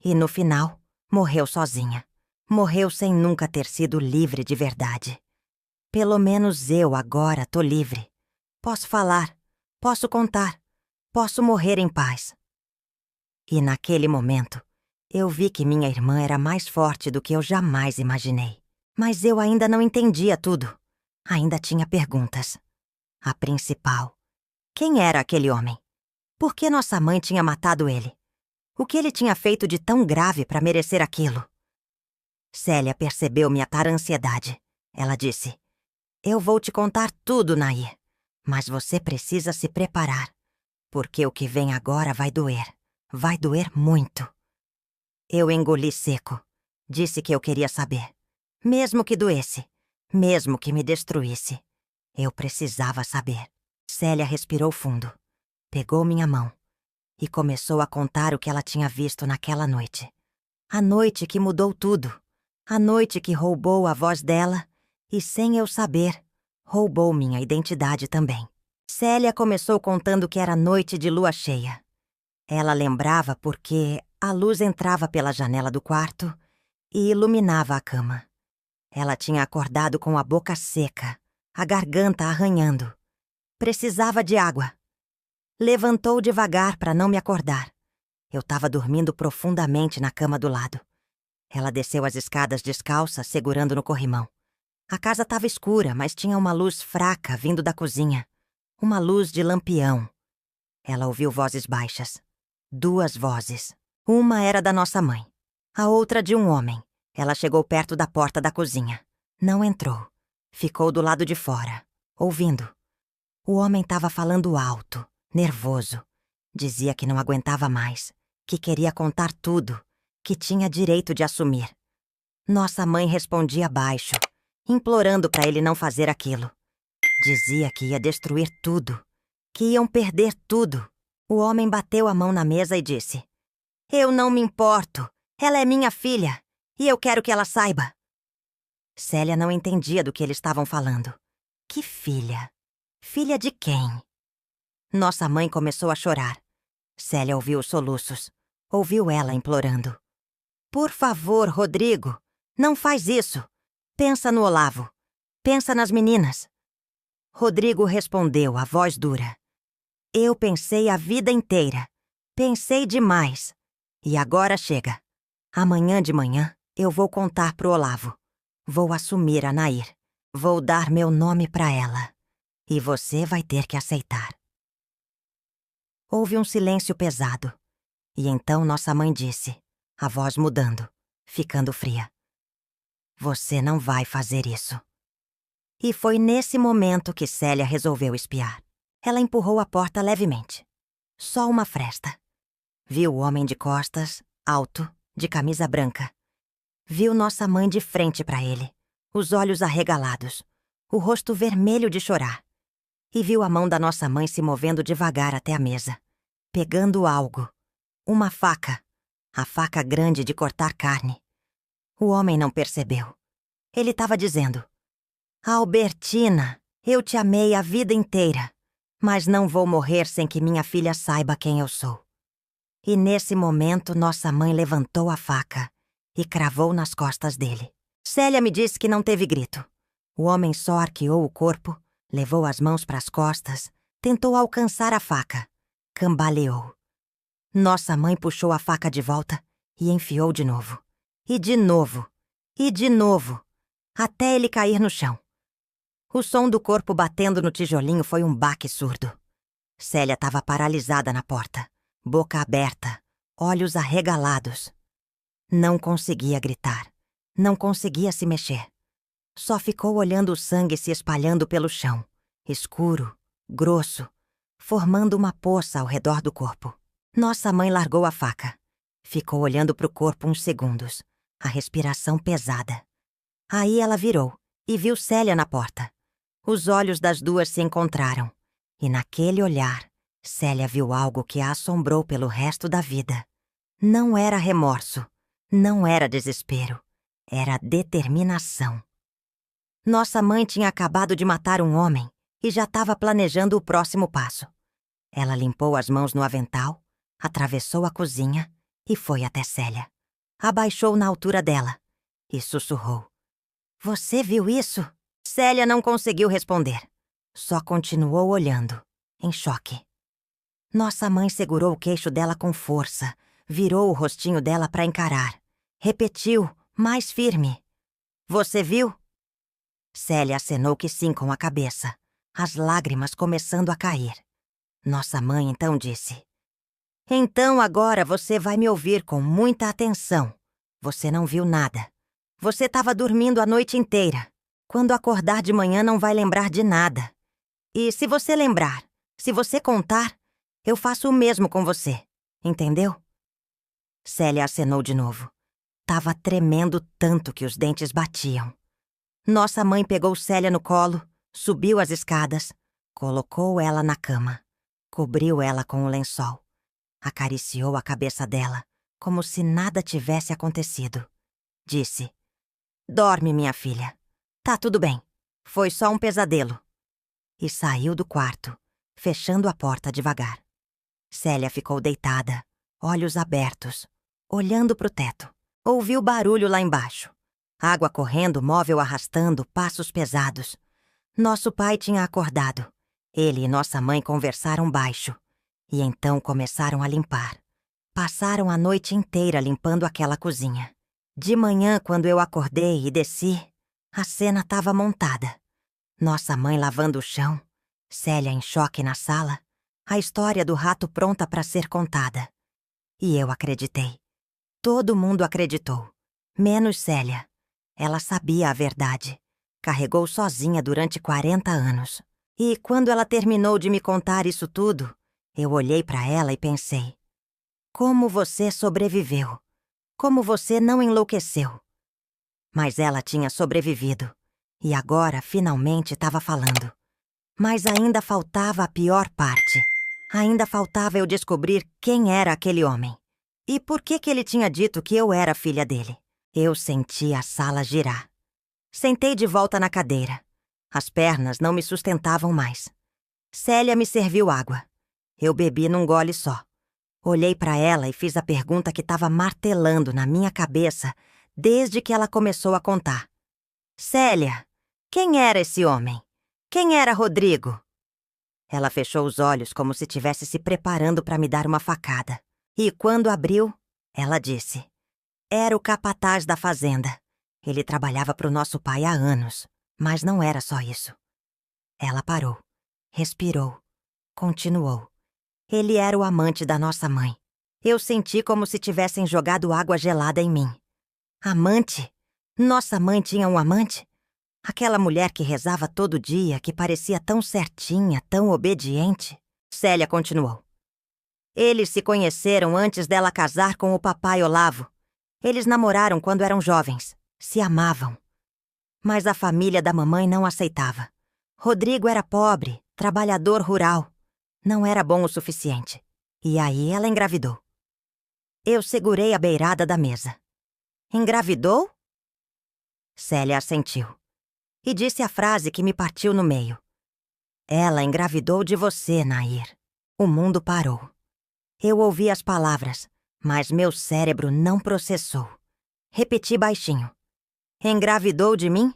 E no final, morreu sozinha. Morreu sem nunca ter sido livre de verdade. Pelo menos eu agora tô livre. Posso falar, posso contar, posso morrer em paz. E naquele momento, eu vi que minha irmã era mais forte do que eu jamais imaginei. Mas eu ainda não entendia tudo. Ainda tinha perguntas. A principal: quem era aquele homem? Por que nossa mãe tinha matado ele? O que ele tinha feito de tão grave para merecer aquilo? Célia percebeu minha ansiedade. Ela disse: eu vou te contar tudo, Nair. Mas você precisa se preparar. Porque o que vem agora vai doer. Vai doer muito. Eu engoli seco. Disse que eu queria saber. Mesmo que doesse. Mesmo que me destruísse. Eu precisava saber. Célia respirou fundo. Pegou minha mão. E começou a contar o que ela tinha visto naquela noite. A noite que mudou tudo. A noite que roubou a voz dela e, sem eu saber, roubou minha identidade também. Célia começou contando que era noite de lua cheia. Ela lembrava porque a luz entrava pela janela do quarto e iluminava a cama. Ela tinha acordado com a boca seca, a garganta arranhando. Precisava de água. Levantou devagar para não me acordar. Eu estava dormindo profundamente na cama do lado. Ela desceu as escadas descalça, segurando no corrimão. A casa estava escura, mas tinha uma luz fraca vindo da cozinha. Uma luz de lampião. Ela ouviu vozes baixas. 2 vozes. Uma era da nossa mãe. A outra de um homem. Ela chegou perto da porta da cozinha. Não entrou. Ficou do lado de fora, ouvindo. O homem estava falando alto, nervoso. Dizia que não aguentava mais, que queria contar tudo, que tinha direito de assumir. Nossa mãe respondia baixo, implorando para ele não fazer aquilo. Dizia que ia destruir tudo, que iam perder tudo. O homem bateu a mão na mesa e disse: Eu não me importo. Ela é minha filha. E eu quero que ela saiba. Célia não entendia do que eles estavam falando. Que filha? Filha de quem? Nossa mãe começou a chorar. Célia ouviu os soluços. Ouviu ela implorando: Por favor, Rodrigo, não faz isso. Pensa no Olavo. Pensa nas meninas. Rodrigo respondeu, a voz dura: Eu pensei a vida inteira. Pensei demais. E agora chega. Amanhã de manhã eu vou contar pro Olavo. Vou assumir a Nair. Vou dar meu nome pra ela. E você vai ter que aceitar. Houve um silêncio pesado. E então nossa mãe disse, a voz mudando, ficando fria: Você não vai fazer isso. E foi nesse momento que Célia resolveu espiar. Ela empurrou a porta levemente. Só uma fresta. Viu o homem de costas, alto, de camisa branca. Viu nossa mãe de frente para ele, os olhos arregalados, o rosto vermelho de chorar. E viu a mão da nossa mãe se movendo devagar até a mesa, pegando algo. Uma faca. A faca grande de cortar carne. O homem não percebeu. Ele estava dizendo: Albertina, eu te amei a vida inteira, mas não vou morrer sem que minha filha saiba quem eu sou. E nesse momento nossa mãe levantou a faca e cravou nas costas dele. Célia me disse que não teve grito. O homem só arqueou o corpo, levou as mãos para as costas, tentou alcançar a faca. Cambaleou. Nossa mãe puxou a faca de volta e enfiou de novo. E de novo. E de novo. Até ele cair no chão. O som do corpo batendo no tijolinho foi um baque surdo. Célia estava paralisada na porta, boca aberta, olhos arregalados. Não conseguia gritar. Não conseguia se mexer. Só ficou olhando o sangue se espalhando pelo chão, escuro, grosso, formando uma poça ao redor do corpo. Nossa mãe largou a faca. Ficou olhando para o corpo uns segundos, a respiração pesada. Aí ela virou e viu Célia na porta. Os olhos das duas se encontraram. E naquele olhar, Célia viu algo que a assombrou pelo resto da vida. Não era remorso, não era desespero, era determinação. Nossa mãe tinha acabado de matar um homem e já estava planejando o próximo passo. Ela limpou as mãos no avental, atravessou a cozinha e foi até Célia. Abaixou na altura dela e sussurrou: Você viu isso? Célia não conseguiu responder. Só continuou olhando, em choque. Nossa mãe segurou o queixo dela com força, virou o rostinho dela para encarar. Repetiu, mais firme: Você viu? Célia acenou que sim com a cabeça, as lágrimas começando a cair. Nossa mãe então disse: Então agora você vai me ouvir com muita atenção. Você não viu nada. Você estava dormindo a noite inteira. Quando acordar de manhã não vai lembrar de nada. E se você lembrar, se você contar, eu faço o mesmo com você. Entendeu? Célia acenou de novo. Tava tremendo tanto que os dentes batiam. Nossa mãe pegou Célia no colo, subiu as escadas, colocou ela na cama, cobriu ela com o lençol, acariciou a cabeça dela, como se nada tivesse acontecido. Disse: Dorme, minha filha. Tá tudo bem. Foi só um pesadelo. E saiu do quarto, fechando a porta devagar. Célia ficou deitada, olhos abertos, olhando pro teto. Ouviu barulho lá embaixo. Água correndo, móvel arrastando, passos pesados. Nosso pai tinha acordado. Ele e nossa mãe conversaram baixo. E então começaram a limpar. Passaram a noite inteira limpando aquela cozinha. De manhã, quando eu acordei e desci, a cena estava montada. Nossa mãe lavando o chão, Célia em choque na sala, a história do rato pronta para ser contada. E eu acreditei. Todo mundo acreditou, menos Célia. Ela sabia a verdade. Carregou sozinha durante 40 anos. E quando ela terminou de me contar isso tudo, eu olhei para ela e pensei: como você sobreviveu? Como você não enlouqueceu? Mas ela tinha sobrevivido. E agora, finalmente, estava falando. Mas ainda faltava a pior parte. Ainda faltava eu descobrir quem era aquele homem. E por que ele tinha dito que eu era filha dele. Eu senti a sala girar. Sentei de volta na cadeira. As pernas não me sustentavam mais. Célia me serviu água. Eu bebi num gole só. Olhei para ela e fiz a pergunta que estava martelando na minha cabeça desde que ela começou a contar. Célia, quem era esse homem? Quem era Rodrigo? Ela fechou os olhos como se estivesse se preparando para me dar uma facada. E quando abriu, ela disse: era o capataz da fazenda. Ele trabalhava para o nosso pai há anos, mas não era só isso. Ela parou, respirou, continuou. Ele era o amante da nossa mãe. Eu senti como se tivessem jogado água gelada em mim. Amante? Nossa mãe tinha um amante? Aquela mulher que rezava todo dia, que parecia tão certinha, tão obediente. Célia continuou. Eles se conheceram antes dela casar com o papai Olavo. Eles namoraram quando eram jovens. Se amavam. Mas a família da mamãe não aceitava. Rodrigo era pobre, trabalhador rural. Não era bom o suficiente. E aí ela engravidou. Eu segurei a beirada da mesa. Engravidou? Célia assentiu. E disse a frase que me partiu no meio. Ela engravidou de você, Nair. O mundo parou. Eu ouvi as palavras, mas meu cérebro não processou. Repeti baixinho. Engravidou de mim?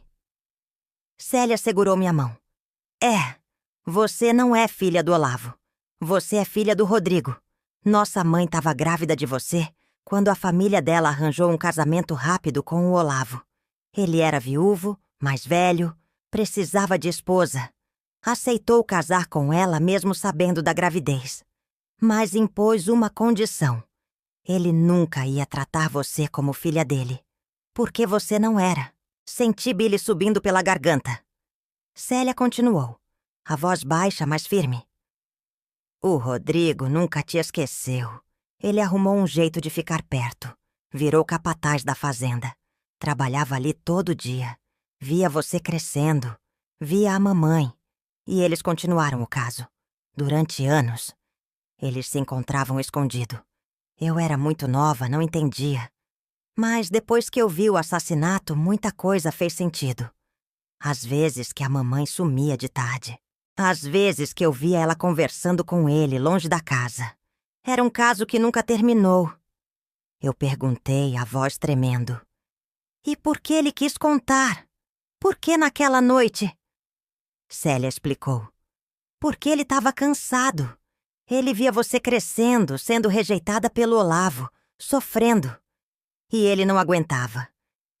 Célia segurou minha mão. Você não é filha do Olavo. Você é filha do Rodrigo. Nossa mãe estava grávida de você quando a família dela arranjou um casamento rápido com o Olavo. Ele era viúvo, mais velho, precisava de esposa. Aceitou casar com ela mesmo sabendo da gravidez. Mas impôs uma condição. Ele nunca ia tratar você como filha dele. Porque você não era. Senti Billy subindo pela garganta. Célia continuou, a voz baixa, mas firme. O Rodrigo nunca te esqueceu. Ele arrumou um jeito de ficar perto. Virou capataz da fazenda. Trabalhava ali todo dia. Via você crescendo. Via a mamãe. E eles continuaram o caso. Durante anos. Eles se encontravam escondido. Eu era muito nova, não entendia. Mas depois que eu vi o assassinato, muita coisa fez sentido. Às vezes que a mamãe sumia de tarde. Às vezes que eu via ela conversando com ele, longe da casa. Era um caso que nunca terminou. Eu perguntei, a voz tremendo. E por que ele quis contar? Por que naquela noite? Célia explicou. Porque ele estava cansado. Ele via você crescendo, sendo rejeitada pelo Olavo, sofrendo. E ele não aguentava.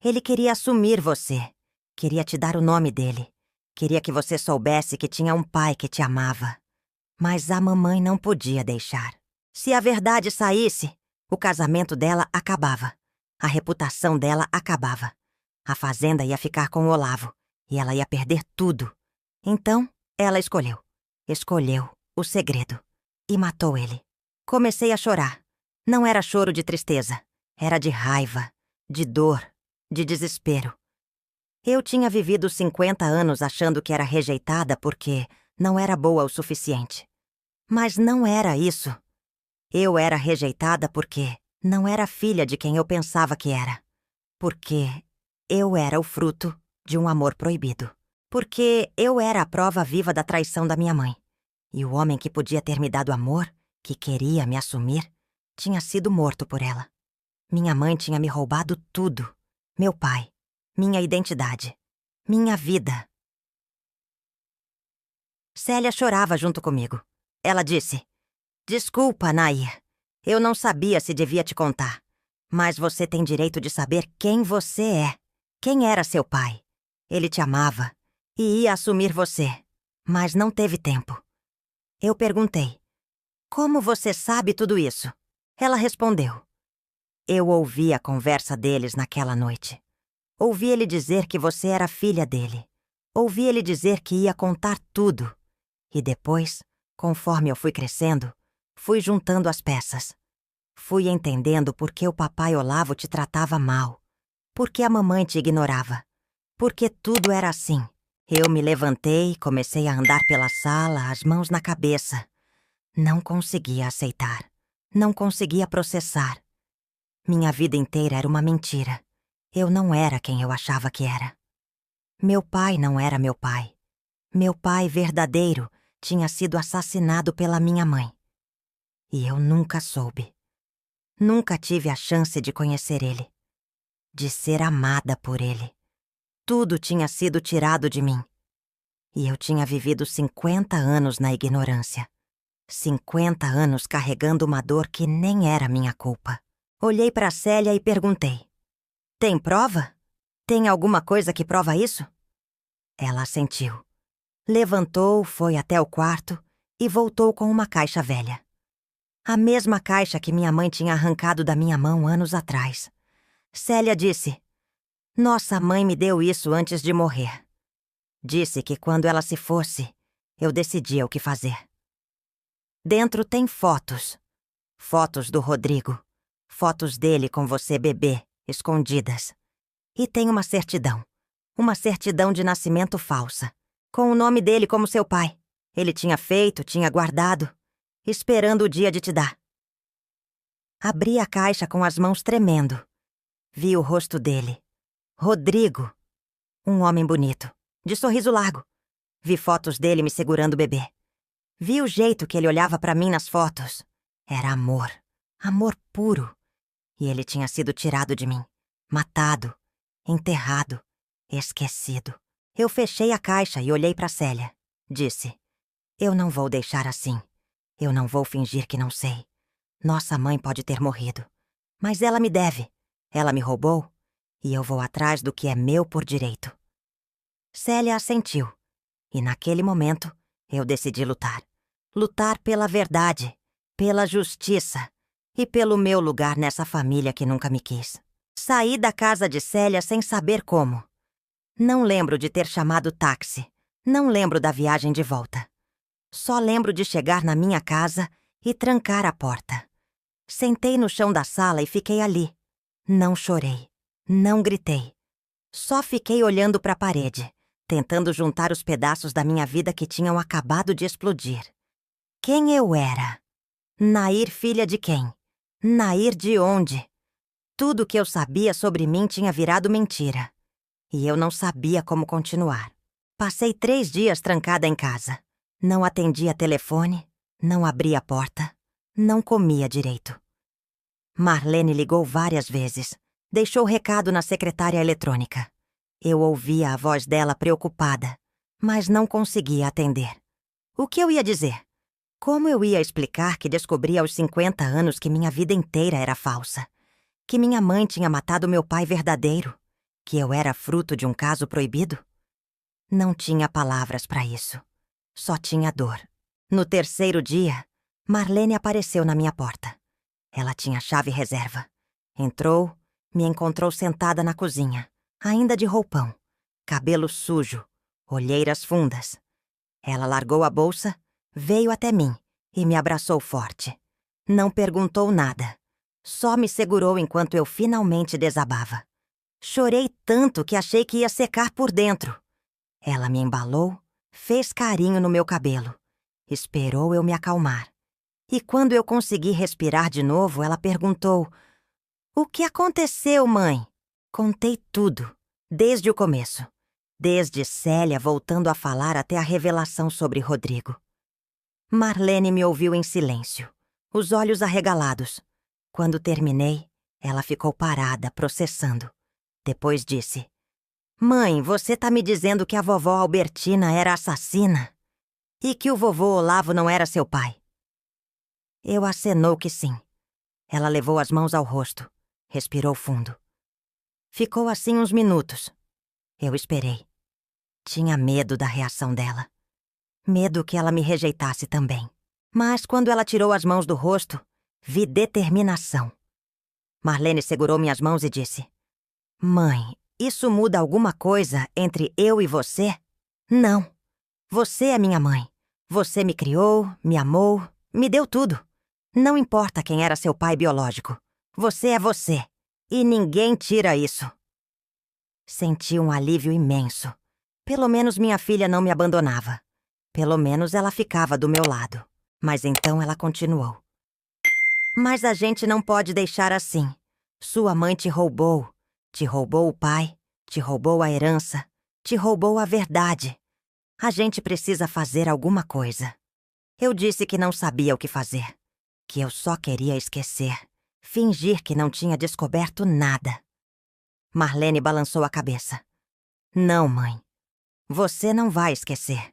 Ele queria assumir você. Queria te dar o nome dele. Queria que você soubesse que tinha um pai que te amava. Mas a mamãe não podia deixar. Se a verdade saísse, o casamento dela acabava. A reputação dela acabava. A fazenda ia ficar com o Olavo. E ela ia perder tudo. Então, ela escolheu. Escolheu o segredo. E matou ele. Comecei a chorar. Não era choro de tristeza. Era de raiva, de dor, de desespero. Eu tinha vivido 50 anos achando que era rejeitada porque não era boa o suficiente. Mas não era isso. Eu era rejeitada porque não era filha de quem eu pensava que era. Porque eu era o fruto de um amor proibido. Porque eu era a prova viva da traição da minha mãe. E o homem que podia ter me dado amor, que queria me assumir, tinha sido morto por ela. Minha mãe tinha me roubado tudo. Meu pai, minha identidade, minha vida. Célia chorava junto comigo. Ela disse, desculpa, Nair. Eu não sabia se devia te contar. Mas você tem direito de saber quem você é. Quem era seu pai. Ele te amava e ia assumir você. Mas não teve tempo. Eu perguntei, como você sabe tudo isso? Ela respondeu, eu ouvi a conversa deles naquela noite. Ouvi ele dizer que você era filha dele. Ouvi ele dizer que ia contar tudo. E depois, conforme eu fui crescendo, fui juntando as peças. Fui entendendo por que o papai Olavo te tratava mal. Por que a mamãe te ignorava. Por que tudo era assim. Eu me levantei e comecei a andar pela sala, as mãos na cabeça. Não conseguia aceitar. Não conseguia processar. Minha vida inteira era uma mentira. Eu não era quem eu achava que era. Meu pai não era meu pai. Meu pai verdadeiro tinha sido assassinado pela minha mãe. E eu nunca soube. Nunca tive a chance de conhecer ele. De ser amada por ele. Tudo tinha sido tirado de mim. E eu tinha vivido 50 anos na ignorância. 50 anos carregando uma dor que nem era minha culpa. Olhei para Célia e perguntei: tem prova? Tem alguma coisa que prova isso? Ela assentiu. Levantou, foi até o quarto e voltou com uma caixa velha. A mesma caixa que minha mãe tinha arrancado da minha mão anos atrás. Célia disse: nossa mãe me deu isso antes de morrer. Disse que quando ela se fosse, eu decidia o que fazer. Dentro tem fotos. Fotos do Rodrigo. Fotos dele com você bebê, escondidas. E tem uma certidão. Uma certidão de nascimento falsa. Com o nome dele como seu pai. Ele tinha feito, tinha guardado, esperando o dia de te dar. Abri a caixa com as mãos tremendo. Vi o rosto dele. Rodrigo. Um homem bonito, de sorriso largo. Vi fotos dele me segurando o bebê. Vi o jeito que ele olhava pra mim nas fotos. Era amor. Amor puro. E ele tinha sido tirado de mim. Matado. Enterrado. Esquecido. Eu fechei a caixa e olhei pra Célia. Disse: eu não vou deixar assim. Eu não vou fingir que não sei. Nossa mãe pode ter morrido. Mas ela me deve. Ela me roubou. E eu vou atrás do que é meu por direito. Célia assentiu. E naquele momento, eu decidi lutar. Lutar pela verdade, pela justiça e pelo meu lugar nessa família que nunca me quis. Saí da casa de Célia sem saber como. Não lembro de ter chamado táxi. Não lembro da viagem de volta. Só lembro de chegar na minha casa e trancar a porta. Sentei no chão da sala e fiquei ali. Não chorei. Não gritei. Só fiquei olhando para a parede, tentando juntar os pedaços da minha vida que tinham acabado de explodir. Quem eu era? Nair, filha de quem? Nair de onde? Tudo que eu sabia sobre mim tinha virado mentira. E eu não sabia como continuar. Passei 3 dias trancada em casa. Não atendia telefone, não abria a porta, não comia direito. Marlene ligou várias vezes. Deixou recado na secretária eletrônica. Eu ouvia a voz dela preocupada, mas não conseguia atender. O que eu ia dizer? Como eu ia explicar que descobri aos 50 anos que minha vida inteira era falsa? Que minha mãe tinha matado meu pai verdadeiro? Que eu era fruto de um caso proibido? Não tinha palavras para isso. Só tinha dor. No 3º dia, Marlene apareceu na minha porta. Ela tinha chave reserva. Entrou, me encontrou sentada na cozinha, ainda de roupão, cabelo sujo, olheiras fundas. Ela largou a bolsa, veio até mim e me abraçou forte. Não perguntou nada. Só me segurou enquanto eu finalmente desabava. Chorei tanto que achei que ia secar por dentro. Ela me embalou, fez carinho no meu cabelo. Esperou eu me acalmar. E quando eu consegui respirar de novo, ela perguntou: o que aconteceu, mãe? Contei tudo, desde o começo. Desde Célia voltando a falar até a revelação sobre Rodrigo. Marlene me ouviu em silêncio, os olhos arregalados. Quando terminei, ela ficou parada, processando. Depois disse: mãe, você tá me dizendo que a vovó Albertina era assassina? E que o vovô Olavo não era seu pai? Eu acenou que sim. Ela levou as mãos ao rosto, respirou fundo. Ficou assim uns minutos. Eu esperei. Tinha medo da reação dela. Medo que ela me rejeitasse também. Mas quando ela tirou as mãos do rosto, vi determinação. Marlene segurou minhas mãos e disse: mãe, isso muda alguma coisa entre eu e você? Não. Você é minha mãe. Você me criou, me amou, me deu tudo. Não importa quem era seu pai biológico. Você é você. E ninguém tira isso. Senti um alívio imenso. Pelo menos minha filha não me abandonava. Pelo menos ela ficava do meu lado. Mas então ela continuou. Mas a gente não pode deixar assim. Sua mãe te roubou o pai, te roubou a herança, te roubou a verdade. A gente precisa fazer alguma coisa. Eu disse que não sabia o que fazer, que eu só queria esquecer, fingir que não tinha descoberto nada. Marlene balançou a cabeça. Não, mãe. Você não vai esquecer.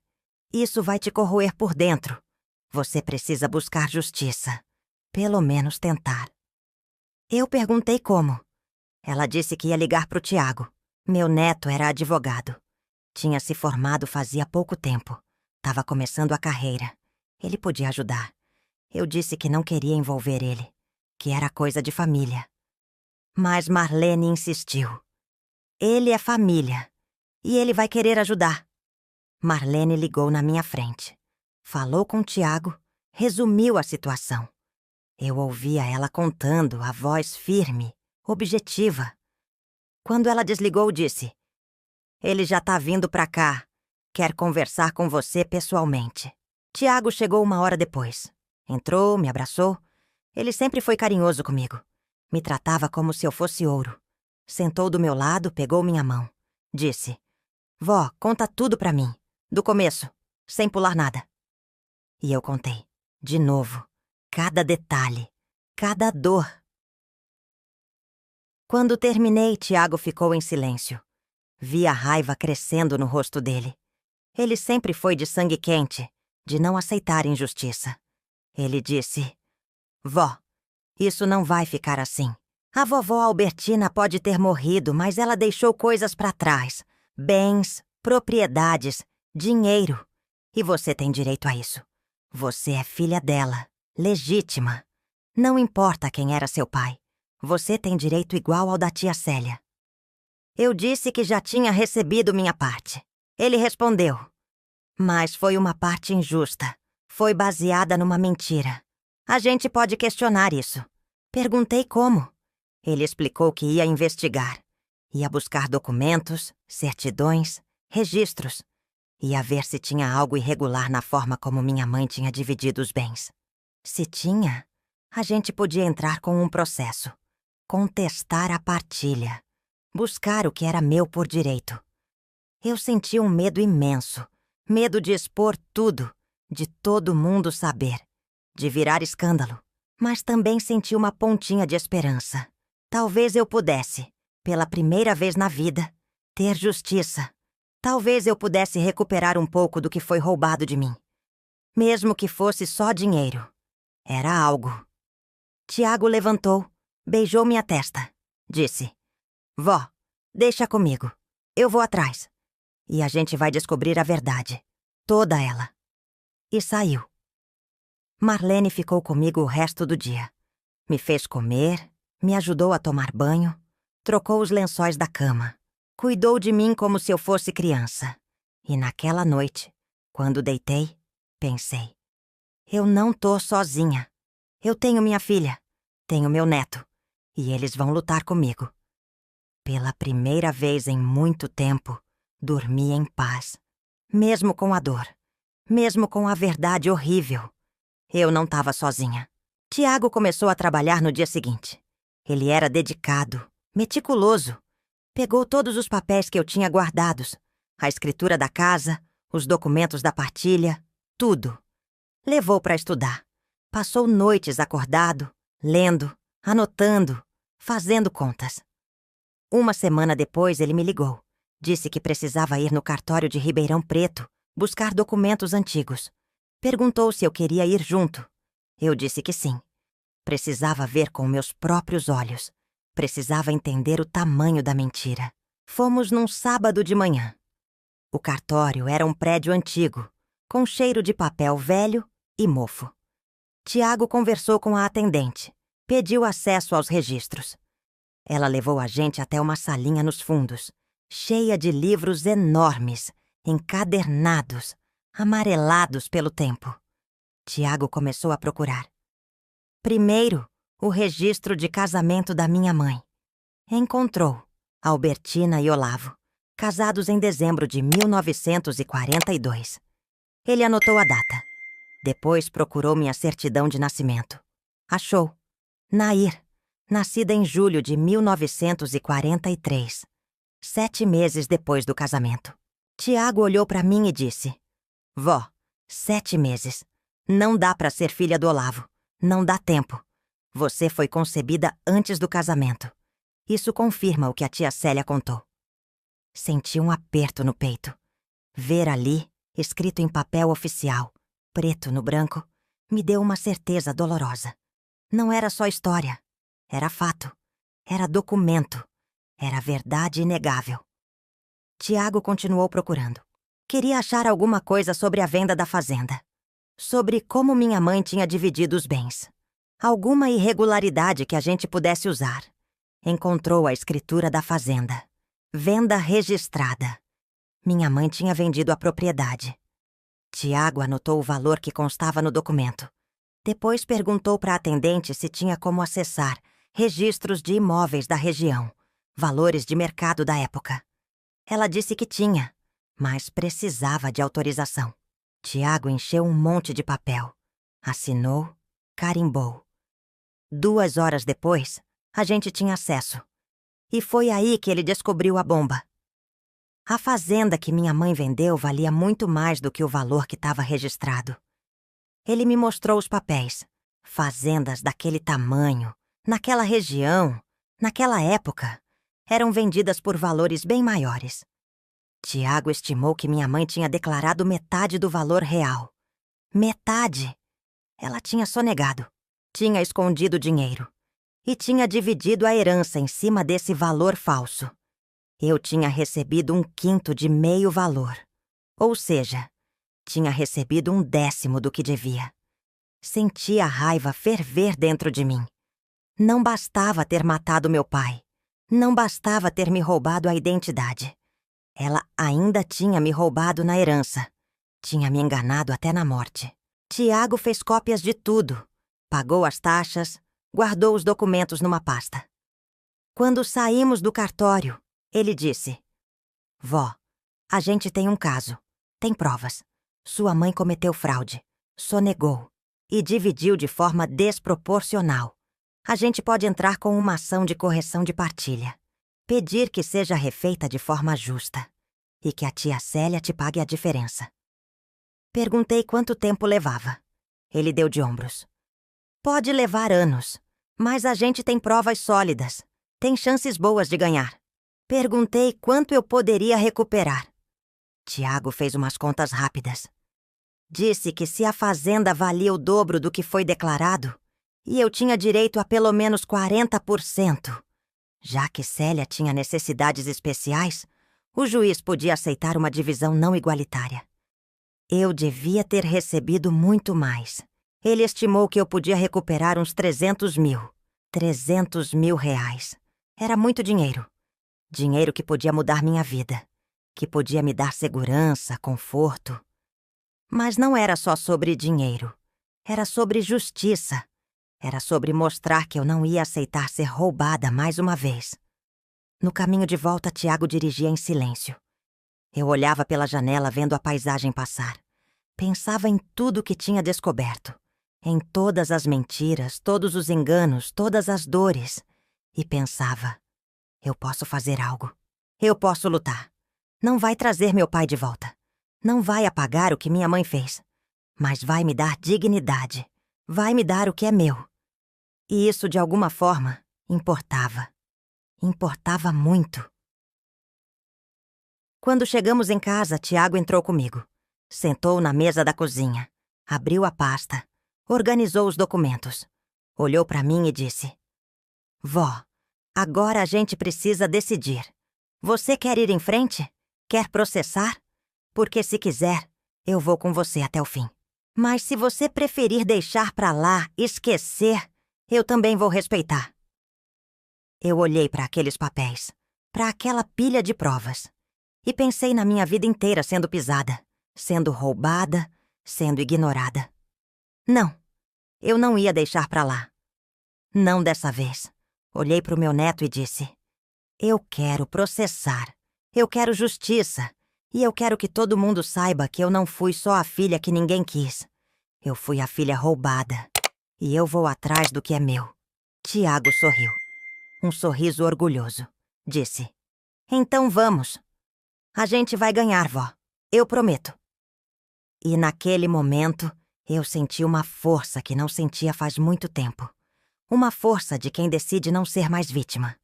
Isso vai te corroer por dentro. Você precisa buscar justiça. Pelo menos tentar. Eu perguntei como. Ela disse que ia ligar pro Tiago. Meu neto era advogado. Tinha se formado fazia pouco tempo. Tava começando a carreira. Ele podia ajudar. Eu disse que não queria envolver ele, que era coisa de família. Mas Marlene insistiu. Ele é família. E ele vai querer ajudar. Marlene ligou na minha frente. Falou com o Tiago, resumiu a situação. Eu ouvia ela contando, a voz firme, objetiva. Quando ela desligou, disse: Ele já tá vindo pra cá. Quer conversar com você pessoalmente. Tiago chegou 1 hora depois. Entrou, me abraçou. Ele sempre foi carinhoso comigo. Me tratava como se eu fosse ouro. Sentou do meu lado, pegou minha mão. Disse: Vó, conta tudo pra mim. Do começo, sem pular nada. E eu contei, de novo, cada detalhe, cada dor. Quando terminei, Tiago ficou em silêncio. Vi a raiva crescendo no rosto dele. Ele sempre foi de sangue quente, de não aceitar injustiça. Ele disse: Vó, isso não vai ficar assim. A vovó Albertina pode ter morrido, mas ela deixou coisas pra trás. Bens, propriedades, dinheiro. E você tem direito a isso. Você é filha dela, legítima. Não importa quem era seu pai. Você tem direito igual ao da tia Célia. Eu disse que já tinha recebido minha parte. Ele respondeu: Mas foi uma parte injusta. Foi baseada numa mentira. A gente pode questionar isso. Perguntei como. Ele explicou que ia investigar. Ia buscar documentos, certidões, registros. Ia ver se tinha algo irregular na forma como minha mãe tinha dividido os bens. Se tinha, a gente podia entrar com um processo. Contestar a partilha. Buscar o que era meu por direito. Eu senti um medo imenso. Medo de expor tudo, de todo mundo saber, de virar escândalo. Mas também senti uma pontinha de esperança. Talvez eu pudesse, pela primeira vez na vida, ter justiça. Talvez eu pudesse recuperar um pouco do que foi roubado de mim. Mesmo que fosse só dinheiro. Era algo. Tiago levantou, beijou minha testa. Disse: Vó, deixa comigo. Eu vou atrás. E a gente vai descobrir a verdade. Toda ela. E saiu. Marlene ficou comigo o resto do dia. Me fez comer, me ajudou a tomar banho, trocou os lençóis da cama. Cuidou de mim como se eu fosse criança. E naquela noite, quando deitei, pensei: eu não tô sozinha. Eu tenho minha filha, tenho meu neto, e eles vão lutar comigo. Pela primeira vez em muito tempo, dormi em paz. Mesmo com a dor, mesmo com a verdade horrível. Eu não estava sozinha. Tiago começou a trabalhar no dia seguinte. Ele era dedicado, meticuloso. Pegou todos os papéis que eu tinha guardados, a escritura da casa, os documentos da partilha, tudo. Levou para estudar. Passou noites acordado, lendo, anotando, fazendo contas. 1 semana depois ele me ligou. Disse que precisava ir no cartório de Ribeirão Preto, buscar documentos antigos. Perguntou se eu queria ir junto. Eu disse que sim. Precisava ver com meus próprios olhos. Precisava entender o tamanho da mentira. Fomos num sábado de manhã. O cartório era um prédio antigo, com cheiro de papel velho e mofo. Tiago conversou com a atendente, pediu acesso aos registros. Ela levou a gente até uma salinha nos fundos, cheia de livros enormes, encadernados, amarelados pelo tempo. Tiago começou a procurar. Primeiro, o registro de casamento da minha mãe. Encontrou Albertina e Olavo. casados em dezembro de 1942. Ele anotou a data. Depois procurou minha certidão de nascimento. Achou. Nair, nascida em julho de 1943, 7 meses depois do casamento. Tiago olhou para mim e disse: Vó, 7 meses. Não dá para ser filha do Olavo. Não dá tempo. Você foi concebida antes do casamento. Isso confirma o que a tia Célia contou. Senti um aperto no peito. Ver ali, escrito em papel oficial, preto no branco, me deu uma certeza dolorosa. Não era só história. Era fato. Era documento. Era verdade inegável. Tiago continuou procurando. Queria achar alguma coisa sobre a venda da fazenda. Sobre como minha mãe tinha dividido os bens. Alguma irregularidade que a gente pudesse usar. Encontrou a escritura da fazenda. Venda registrada. Minha mãe tinha vendido a propriedade. Tiago anotou o valor que constava no documento. Depois perguntou para a atendente se tinha como acessar registros de imóveis da região, valores de mercado da época. Ela disse que tinha, mas precisava de autorização. Tiago encheu um monte de papel. Assinou, carimbou. 2 horas depois, a gente tinha acesso. E foi aí que ele descobriu a bomba. A fazenda que minha mãe vendeu valia muito mais do que o valor que estava registrado. Ele me mostrou os papéis. Fazendas daquele tamanho, naquela região, naquela época, eram vendidas por valores bem maiores. Tiago estimou que minha mãe tinha declarado metade do valor real. Metade! Ela tinha sonegado. Tinha escondido dinheiro. E tinha dividido a herança em cima desse valor falso. Eu tinha recebido 1/5 de meio valor. Ou seja, tinha recebido 1/10 do que devia. Senti a raiva ferver dentro de mim. Não bastava ter matado meu pai. Não bastava ter me roubado a identidade. Ela ainda tinha me roubado na herança. Tinha me enganado até na morte. Tiago fez cópias de tudo. Pagou as taxas, guardou os documentos numa pasta. Quando saímos do cartório, ele disse: Vó, a gente tem um caso. Tem provas. Sua mãe cometeu fraude. Sonegou. E dividiu de forma desproporcional. A gente pode entrar com uma ação de correção de partilha. Pedir que seja refeita de forma justa. E que a tia Célia te pague a diferença. Perguntei quanto tempo levava. Ele deu de ombros. Pode levar anos, mas a gente tem provas sólidas. Tem chances boas de ganhar. Perguntei quanto eu poderia recuperar. Tiago fez umas contas rápidas. Disse que se a fazenda valia o dobro do que foi declarado, e eu tinha direito a pelo menos 40%. Já que Célia tinha necessidades especiais, o juiz podia aceitar uma divisão não igualitária. Eu devia ter recebido muito mais. Ele estimou que eu podia recuperar uns 300 mil. 300 mil reais. Era muito dinheiro. Dinheiro que podia mudar minha vida. Que podia me dar segurança, conforto. Mas não era só sobre dinheiro. Era sobre justiça. Era sobre mostrar que eu não ia aceitar ser roubada mais uma vez. No caminho de volta, Tiago dirigia em silêncio. Eu olhava pela janela vendo a paisagem passar. Pensava em tudo que tinha descoberto. Em todas as mentiras, todos os enganos, todas as dores. E pensava, eu posso fazer algo. Eu posso lutar. Não vai trazer meu pai de volta. Não vai apagar o que minha mãe fez. Mas vai me dar dignidade. Vai me dar o que é meu. E isso, de alguma forma, importava. Importava muito. Quando chegamos em casa, Tiago entrou comigo. Sentou na mesa da cozinha. Abriu a pasta. Organizou os documentos. Olhou para mim e disse: Vó, agora a gente precisa decidir. Você quer ir em frente? Quer processar? Porque se quiser, eu vou com você até o fim. Mas se você preferir deixar pra lá, esquecer, eu também vou respeitar. Eu olhei para aqueles papéis, para aquela pilha de provas, e pensei na minha vida inteira sendo pisada, sendo roubada, sendo ignorada. Não, eu não ia deixar pra lá. Não dessa vez. Olhei pro meu neto e disse: eu quero processar. Eu quero justiça. E eu quero que todo mundo saiba que eu não fui só a filha que ninguém quis. Eu fui a filha roubada. E eu vou atrás do que é meu. Tiago sorriu. Um sorriso orgulhoso. Disse: Então vamos. A gente vai ganhar, vó. Eu prometo. E naquele momento, eu senti uma força que não sentia faz muito tempo. Uma força de quem decide não ser mais vítima.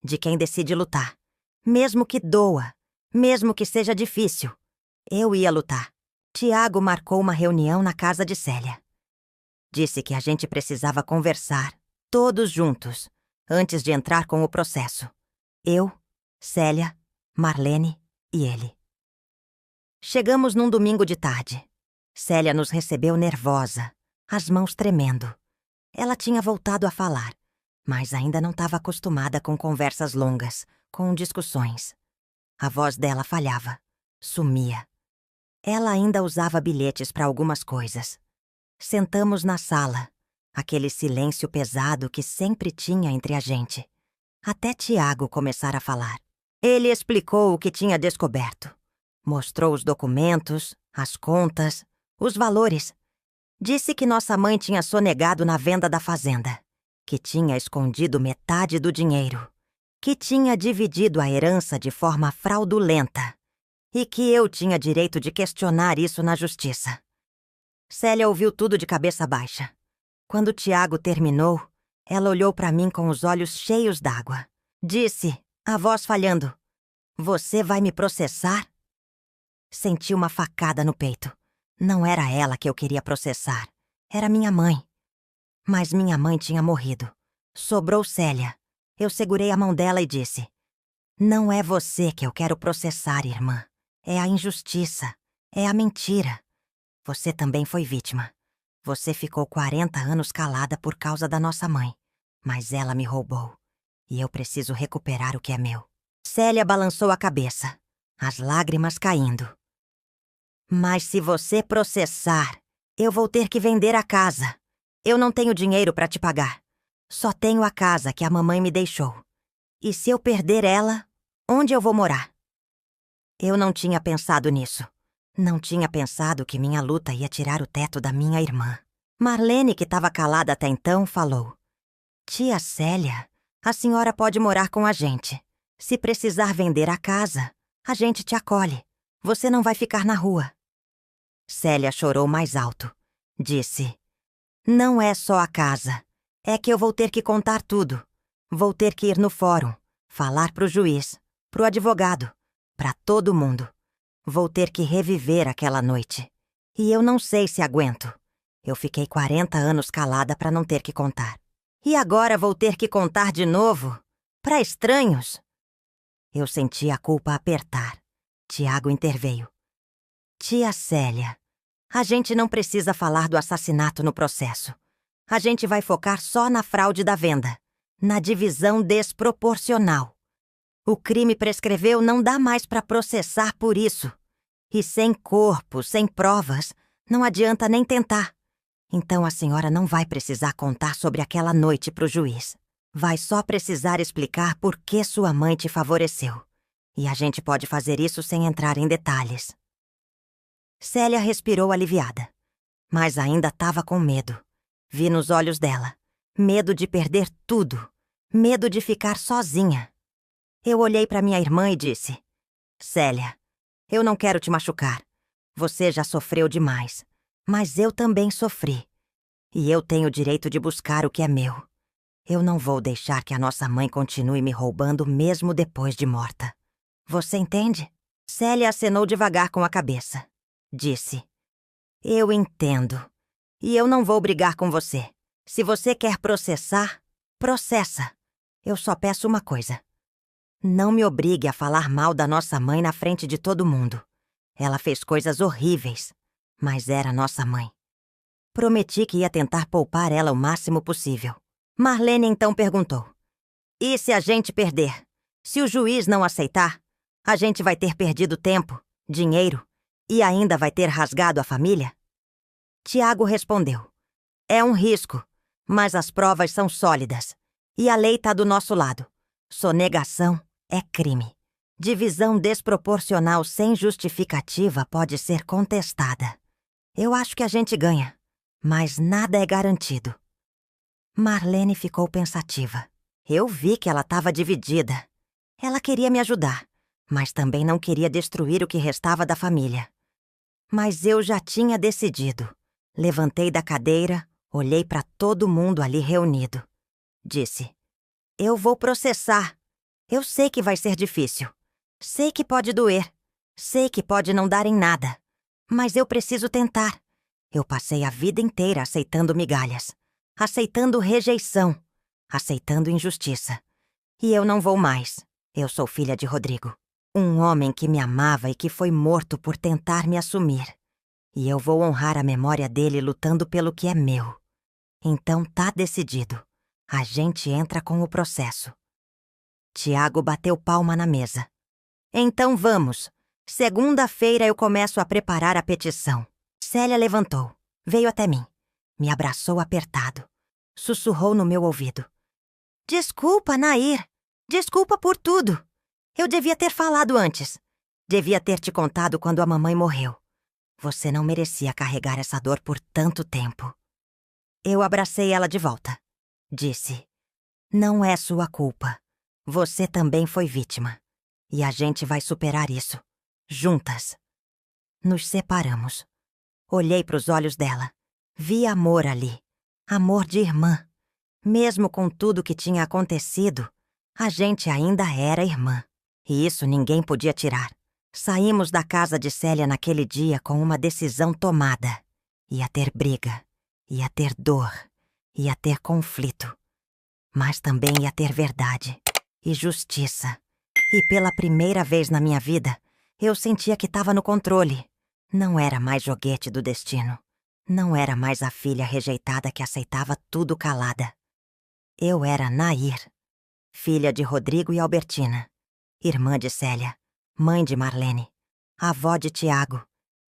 De quem decide lutar. Mesmo que doa. Mesmo que seja difícil. Eu ia lutar. Tiago marcou uma reunião na casa de Célia. Disse que a gente precisava conversar, todos juntos, antes de entrar com o processo. Eu, Célia, Marlene e ele. Chegamos num domingo de tarde. Célia nos recebeu nervosa, as mãos tremendo. Ela tinha voltado a falar, mas ainda não estava acostumada com conversas longas, com discussões. A voz dela falhava, sumia. Ela ainda usava bilhetes para algumas coisas. Sentamos na sala, aquele silêncio pesado que sempre tinha entre a gente. Até Tiago começar a falar. Ele explicou o que tinha descoberto. Mostrou os documentos, as contas, os valores. Disse que nossa mãe tinha sonegado na venda da fazenda, que tinha escondido metade do dinheiro, que tinha dividido a herança de forma fraudulenta e que eu tinha direito de questionar isso na justiça. Célia ouviu tudo de cabeça baixa. Quando Tiago terminou, ela olhou para mim com os olhos cheios d'água. Disse, a voz falhando: Você vai me processar? Senti uma facada no peito. Não era ela que eu queria processar. Era minha mãe. Mas minha mãe tinha morrido. Sobrou Célia. Eu segurei a mão dela e disse: Não é você que eu quero processar, irmã. É a injustiça. É a mentira. Você também foi vítima. Você ficou 40 anos calada por causa da nossa mãe. Mas ela me roubou. E eu preciso recuperar o que é meu. Célia balançou a cabeça, as lágrimas caindo. Mas se você processar, eu vou ter que vender a casa. Eu não tenho dinheiro para te pagar. Só tenho a casa que a mamãe me deixou. E se eu perder ela, onde eu vou morar? Eu não tinha pensado nisso. Não tinha pensado que minha luta ia tirar o teto da minha irmã. Marlene, que estava calada até então, falou: Tia Célia, a senhora pode morar com a gente. Se precisar vender a casa, a gente te acolhe. Você não vai ficar na rua. Célia chorou mais alto. Disse: Não é só a casa. É que eu vou ter que contar tudo. Vou ter que ir no fórum, falar pro juiz, pro advogado, pra todo mundo. Vou ter que reviver aquela noite. E eu não sei se aguento. Eu fiquei 40 anos calada pra não ter que contar. E agora vou ter que contar de novo? Pra estranhos? Eu senti a culpa apertar. Tiago interveio. Tia Célia, a gente não precisa falar do assassinato no processo. A gente vai focar só na fraude da venda, na divisão desproporcional. O crime prescreveu, não dá mais pra processar por isso. E sem corpo, sem provas, não adianta nem tentar. Então a senhora não vai precisar contar sobre aquela noite pro juiz. Vai só precisar explicar por que sua mãe te favoreceu. E a gente pode fazer isso sem entrar em detalhes. Célia respirou aliviada, mas ainda estava com medo. Vi nos olhos dela. Medo de perder tudo. Medo de ficar sozinha. Eu olhei para minha irmã e disse: Célia, eu não quero te machucar. Você já sofreu demais. Mas eu também sofri. E eu tenho o direito de buscar o que é meu. Eu não vou deixar que a nossa mãe continue me roubando mesmo depois de morta. Você entende? Célia acenou devagar com a cabeça. Disse: Eu entendo. E eu não vou brigar com você. Se você quer processar, processa. Eu só peço uma coisa. Não me obrigue a falar mal da nossa mãe na frente de todo mundo. Ela fez coisas horríveis, mas era nossa mãe. Prometi que ia tentar poupar ela o máximo possível. Marlene então perguntou: E se a gente perder? Se o juiz não aceitar, a gente vai ter perdido tempo, dinheiro e ainda vai ter rasgado a família? Tiago respondeu: É um risco, mas as provas são sólidas. E a lei tá do nosso lado. Sonegação é crime. Divisão desproporcional sem justificativa pode ser contestada. Eu acho que a gente ganha, mas nada é garantido. Marlene ficou pensativa. Eu vi que ela estava dividida. Ela queria me ajudar, mas também não queria destruir o que restava da família. Mas eu já tinha decidido. Levantei da cadeira, olhei para todo mundo ali reunido. Disse: eu vou processar. Eu sei que vai ser difícil. Sei que pode doer. Sei que pode não dar em nada. Mas eu preciso tentar. Eu passei a vida inteira aceitando migalhas, aceitando rejeição, aceitando injustiça. E eu não vou mais. Eu sou filha de Rodrigo. Um homem que me amava e que foi morto por tentar me assumir. E eu vou honrar a memória dele lutando pelo que é meu. Então tá decidido. A gente entra com o processo. Tiago bateu palma na mesa. Então vamos. Segunda-feira eu começo a preparar a petição. Célia levantou. Veio até mim. Me abraçou apertado. Sussurrou no meu ouvido. Desculpa, Nair. Desculpa por tudo. Eu devia ter falado antes. Devia ter te contado quando a mamãe morreu. Você não merecia carregar essa dor por tanto tempo. Eu abracei ela de volta. Disse: não é sua culpa. Você também foi vítima. E a gente vai superar isso. Juntas. Nos separamos. Olhei para os olhos dela. Vi amor ali. Amor de irmã. Mesmo com tudo que tinha acontecido, a gente ainda era irmã. E isso ninguém podia tirar. Saímos da casa de Célia naquele dia com uma decisão tomada. Ia ter briga. Ia ter dor. Ia ter conflito. Mas também ia ter verdade. E justiça. E pela primeira vez na minha vida, eu sentia que estava no controle. Não era mais joguete do destino. Não era mais a filha rejeitada que aceitava tudo calada. Eu era Nair, filha de Rodrigo e Albertina, irmã de Célia, mãe de Marlene, avó de Tiago.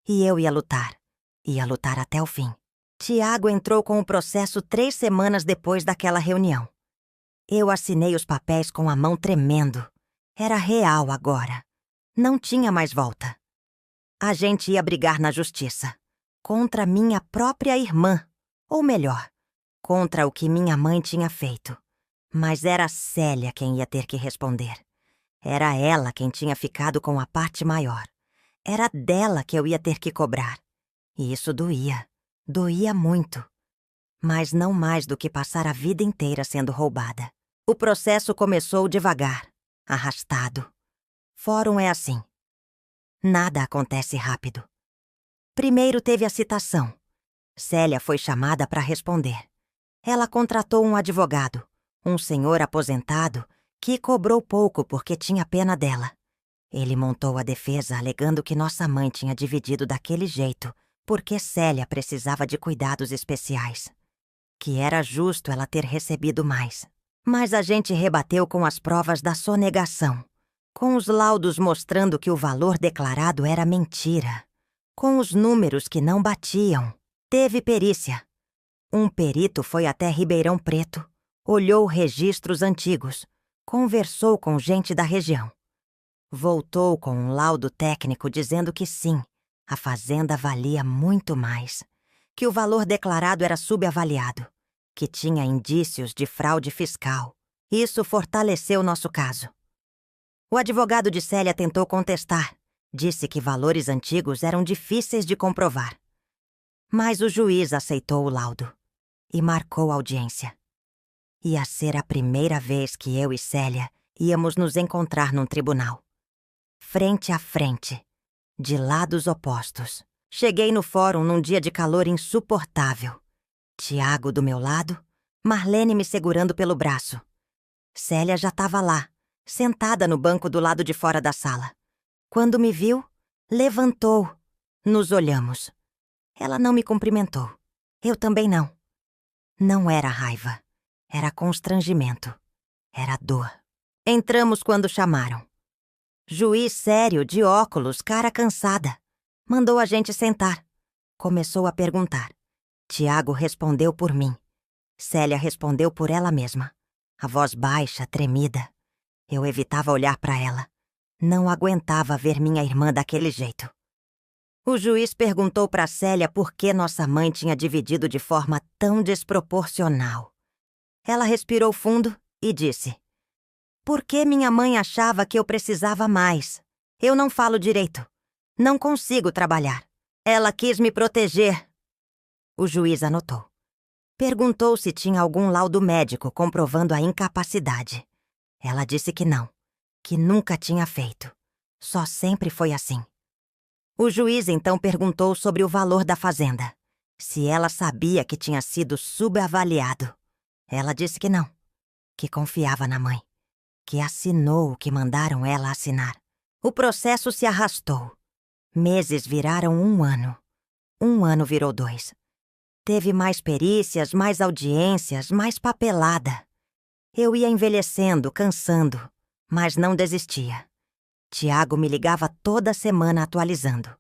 E eu ia lutar até o fim. Tiago entrou com o processo 3 semanas depois daquela reunião. Eu assinei os papéis com a mão tremendo. Era real agora. Não tinha mais volta. A gente ia brigar na justiça. Contra minha própria irmã. Ou melhor, contra o que minha mãe tinha feito. Mas era Célia quem ia ter que responder. Era ela quem tinha ficado com a parte maior. Era dela que eu ia ter que cobrar. E isso doía. Doía muito. Mas não mais do que passar a vida inteira sendo roubada. O processo começou devagar, arrastado. Fórum é assim. Nada acontece rápido. Primeiro teve a citação. Célia foi chamada para responder. Ela contratou um advogado, um senhor aposentado, que cobrou pouco porque tinha pena dela. Ele montou a defesa alegando que nossa mãe tinha dividido daquele jeito porque Célia precisava de cuidados especiais. Que era justo ela ter recebido mais. Mas a gente rebateu com as provas da sonegação, com os laudos mostrando que o valor declarado era mentira, com os números que não batiam. Teve perícia. Um perito foi até Ribeirão Preto, olhou registros antigos, conversou com gente da região. Voltou com um laudo técnico dizendo que sim, a fazenda valia muito mais, que o valor declarado era subavaliado, que tinha indícios de fraude fiscal. Isso fortaleceu nosso caso. O advogado de Célia tentou contestar, disse que valores antigos eram difíceis de comprovar. Mas o juiz aceitou o laudo e marcou audiência. Ia ser a primeira vez que eu e Célia íamos nos encontrar num tribunal. Frente a frente, de lados opostos. Cheguei no fórum num dia de calor insuportável. Tiago do meu lado, Marlene me segurando pelo braço. Célia já estava lá, sentada no banco do lado de fora da sala. Quando me viu, levantou. Nos olhamos. Ela não me cumprimentou. Eu também não. Não era raiva. Era constrangimento. Era dor. Entramos quando chamaram. Juiz sério, de óculos, cara cansada. Mandou a gente sentar. Começou a perguntar. Tiago respondeu por mim. Célia respondeu por ela mesma. A voz baixa, tremida. Eu evitava olhar para ela. Não aguentava ver minha irmã daquele jeito. O juiz perguntou para Célia por que nossa mãe tinha dividido de forma tão desproporcional. Ela respirou fundo e disse: "Por que minha mãe achava que eu precisava mais? Eu não falo direito. Não consigo trabalhar. Ela quis me proteger." O juiz anotou. Perguntou se tinha algum laudo médico comprovando a incapacidade. Ela disse que não, que nunca tinha feito. Só sempre foi assim. O juiz então perguntou sobre o valor da fazenda, se ela sabia que tinha sido subavaliado. Ela disse que não, que confiava na mãe, que assinou o que mandaram ela assinar. O processo se arrastou. Meses viraram 1 ano. 1 ano virou 2. Teve mais perícias, mais audiências, mais papelada. Eu ia envelhecendo, cansando, mas não desistia. Tiago me ligava toda semana atualizando,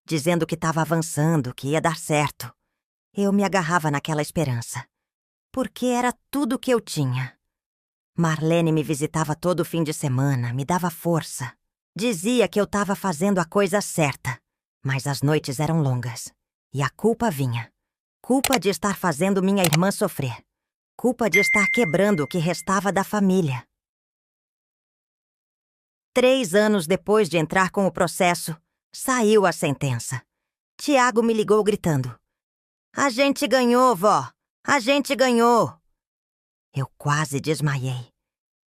dizendo que estava avançando, que ia dar certo. Eu me agarrava naquela esperança, porque era tudo o que eu tinha. Marlene me visitava todo fim de semana, me dava força. Dizia que eu estava fazendo a coisa certa, mas as noites eram longas. E a culpa vinha. Culpa de estar fazendo minha irmã sofrer. Culpa de estar quebrando o que restava da família. 3 anos depois de entrar com o processo, saiu a sentença. Tiago me ligou gritando: "A gente ganhou, vó! A gente ganhou!" Eu quase desmaiei.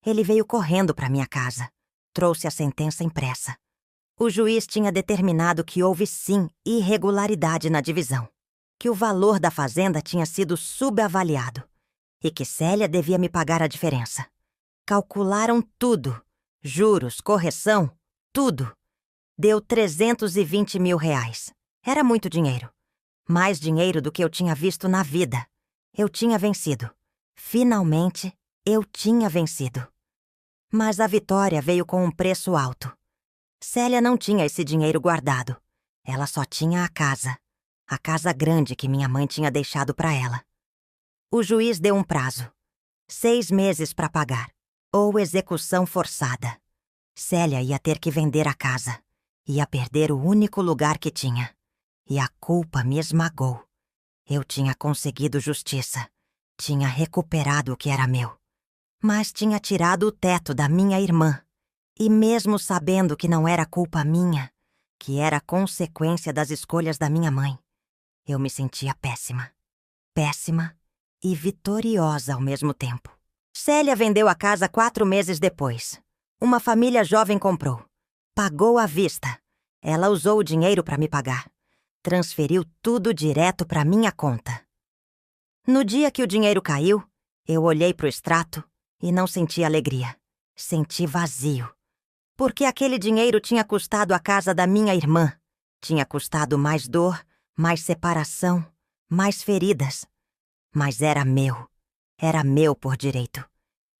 Ele veio correndo para minha casa. Trouxe a sentença impressa. O juiz tinha determinado que houve sim irregularidade na divisão, que o valor da fazenda tinha sido subavaliado e que Célia devia me pagar a diferença. Calcularam tudo. Juros, correção, tudo. Deu 320 mil reais. Era muito dinheiro. Mais dinheiro do que eu tinha visto na vida. Eu tinha vencido. Finalmente, eu tinha vencido. Mas a vitória veio com um preço alto. Célia não tinha esse dinheiro guardado. Ela só tinha a casa grande que minha mãe tinha deixado para ela. O juiz deu um prazo. 6 meses para pagar. Ou execução forçada. Célia ia ter que vender a casa. Ia perder o único lugar que tinha. E a culpa me esmagou. Eu tinha conseguido justiça. Tinha recuperado o que era meu. Mas tinha tirado o teto da minha irmã. E mesmo sabendo que não era culpa minha, que era consequência das escolhas da minha mãe, eu me sentia péssima. Péssima e vitoriosa ao mesmo tempo. Célia vendeu a casa 4 meses depois. Uma família jovem comprou. Pagou à vista. Ela usou o dinheiro para me pagar. Transferiu tudo direto para minha conta. No dia que o dinheiro caiu, eu olhei para o extrato e não senti alegria. Senti vazio. Porque aquele dinheiro tinha custado a casa da minha irmã. Tinha custado mais dor, mais separação, mais feridas. Mas era meu. Era meu por direito.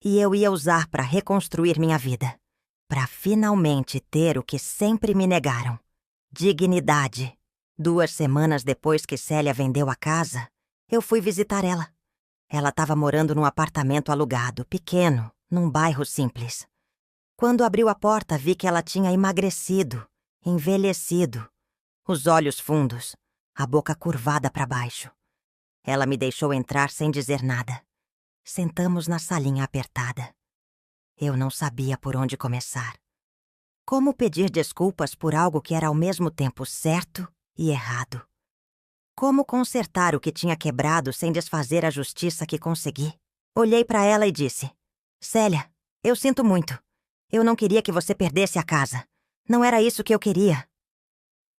E eu ia usar para reconstruir minha vida. Para finalmente ter o que sempre me negaram. Dignidade. 2 semanas depois que Célia vendeu a casa, eu fui visitar ela. Ela estava morando num apartamento alugado, pequeno, num bairro simples. Quando abriu a porta, vi que ela tinha emagrecido, envelhecido. Os olhos fundos, a boca curvada para baixo. Ela me deixou entrar sem dizer nada. Sentamos na salinha apertada. Eu não sabia por onde começar. Como pedir desculpas por algo que era ao mesmo tempo certo e errado? Como consertar o que tinha quebrado sem desfazer a justiça que consegui? Olhei para ela e disse: "Célia, eu sinto muito. Eu não queria que você perdesse a casa. Não era isso que eu queria."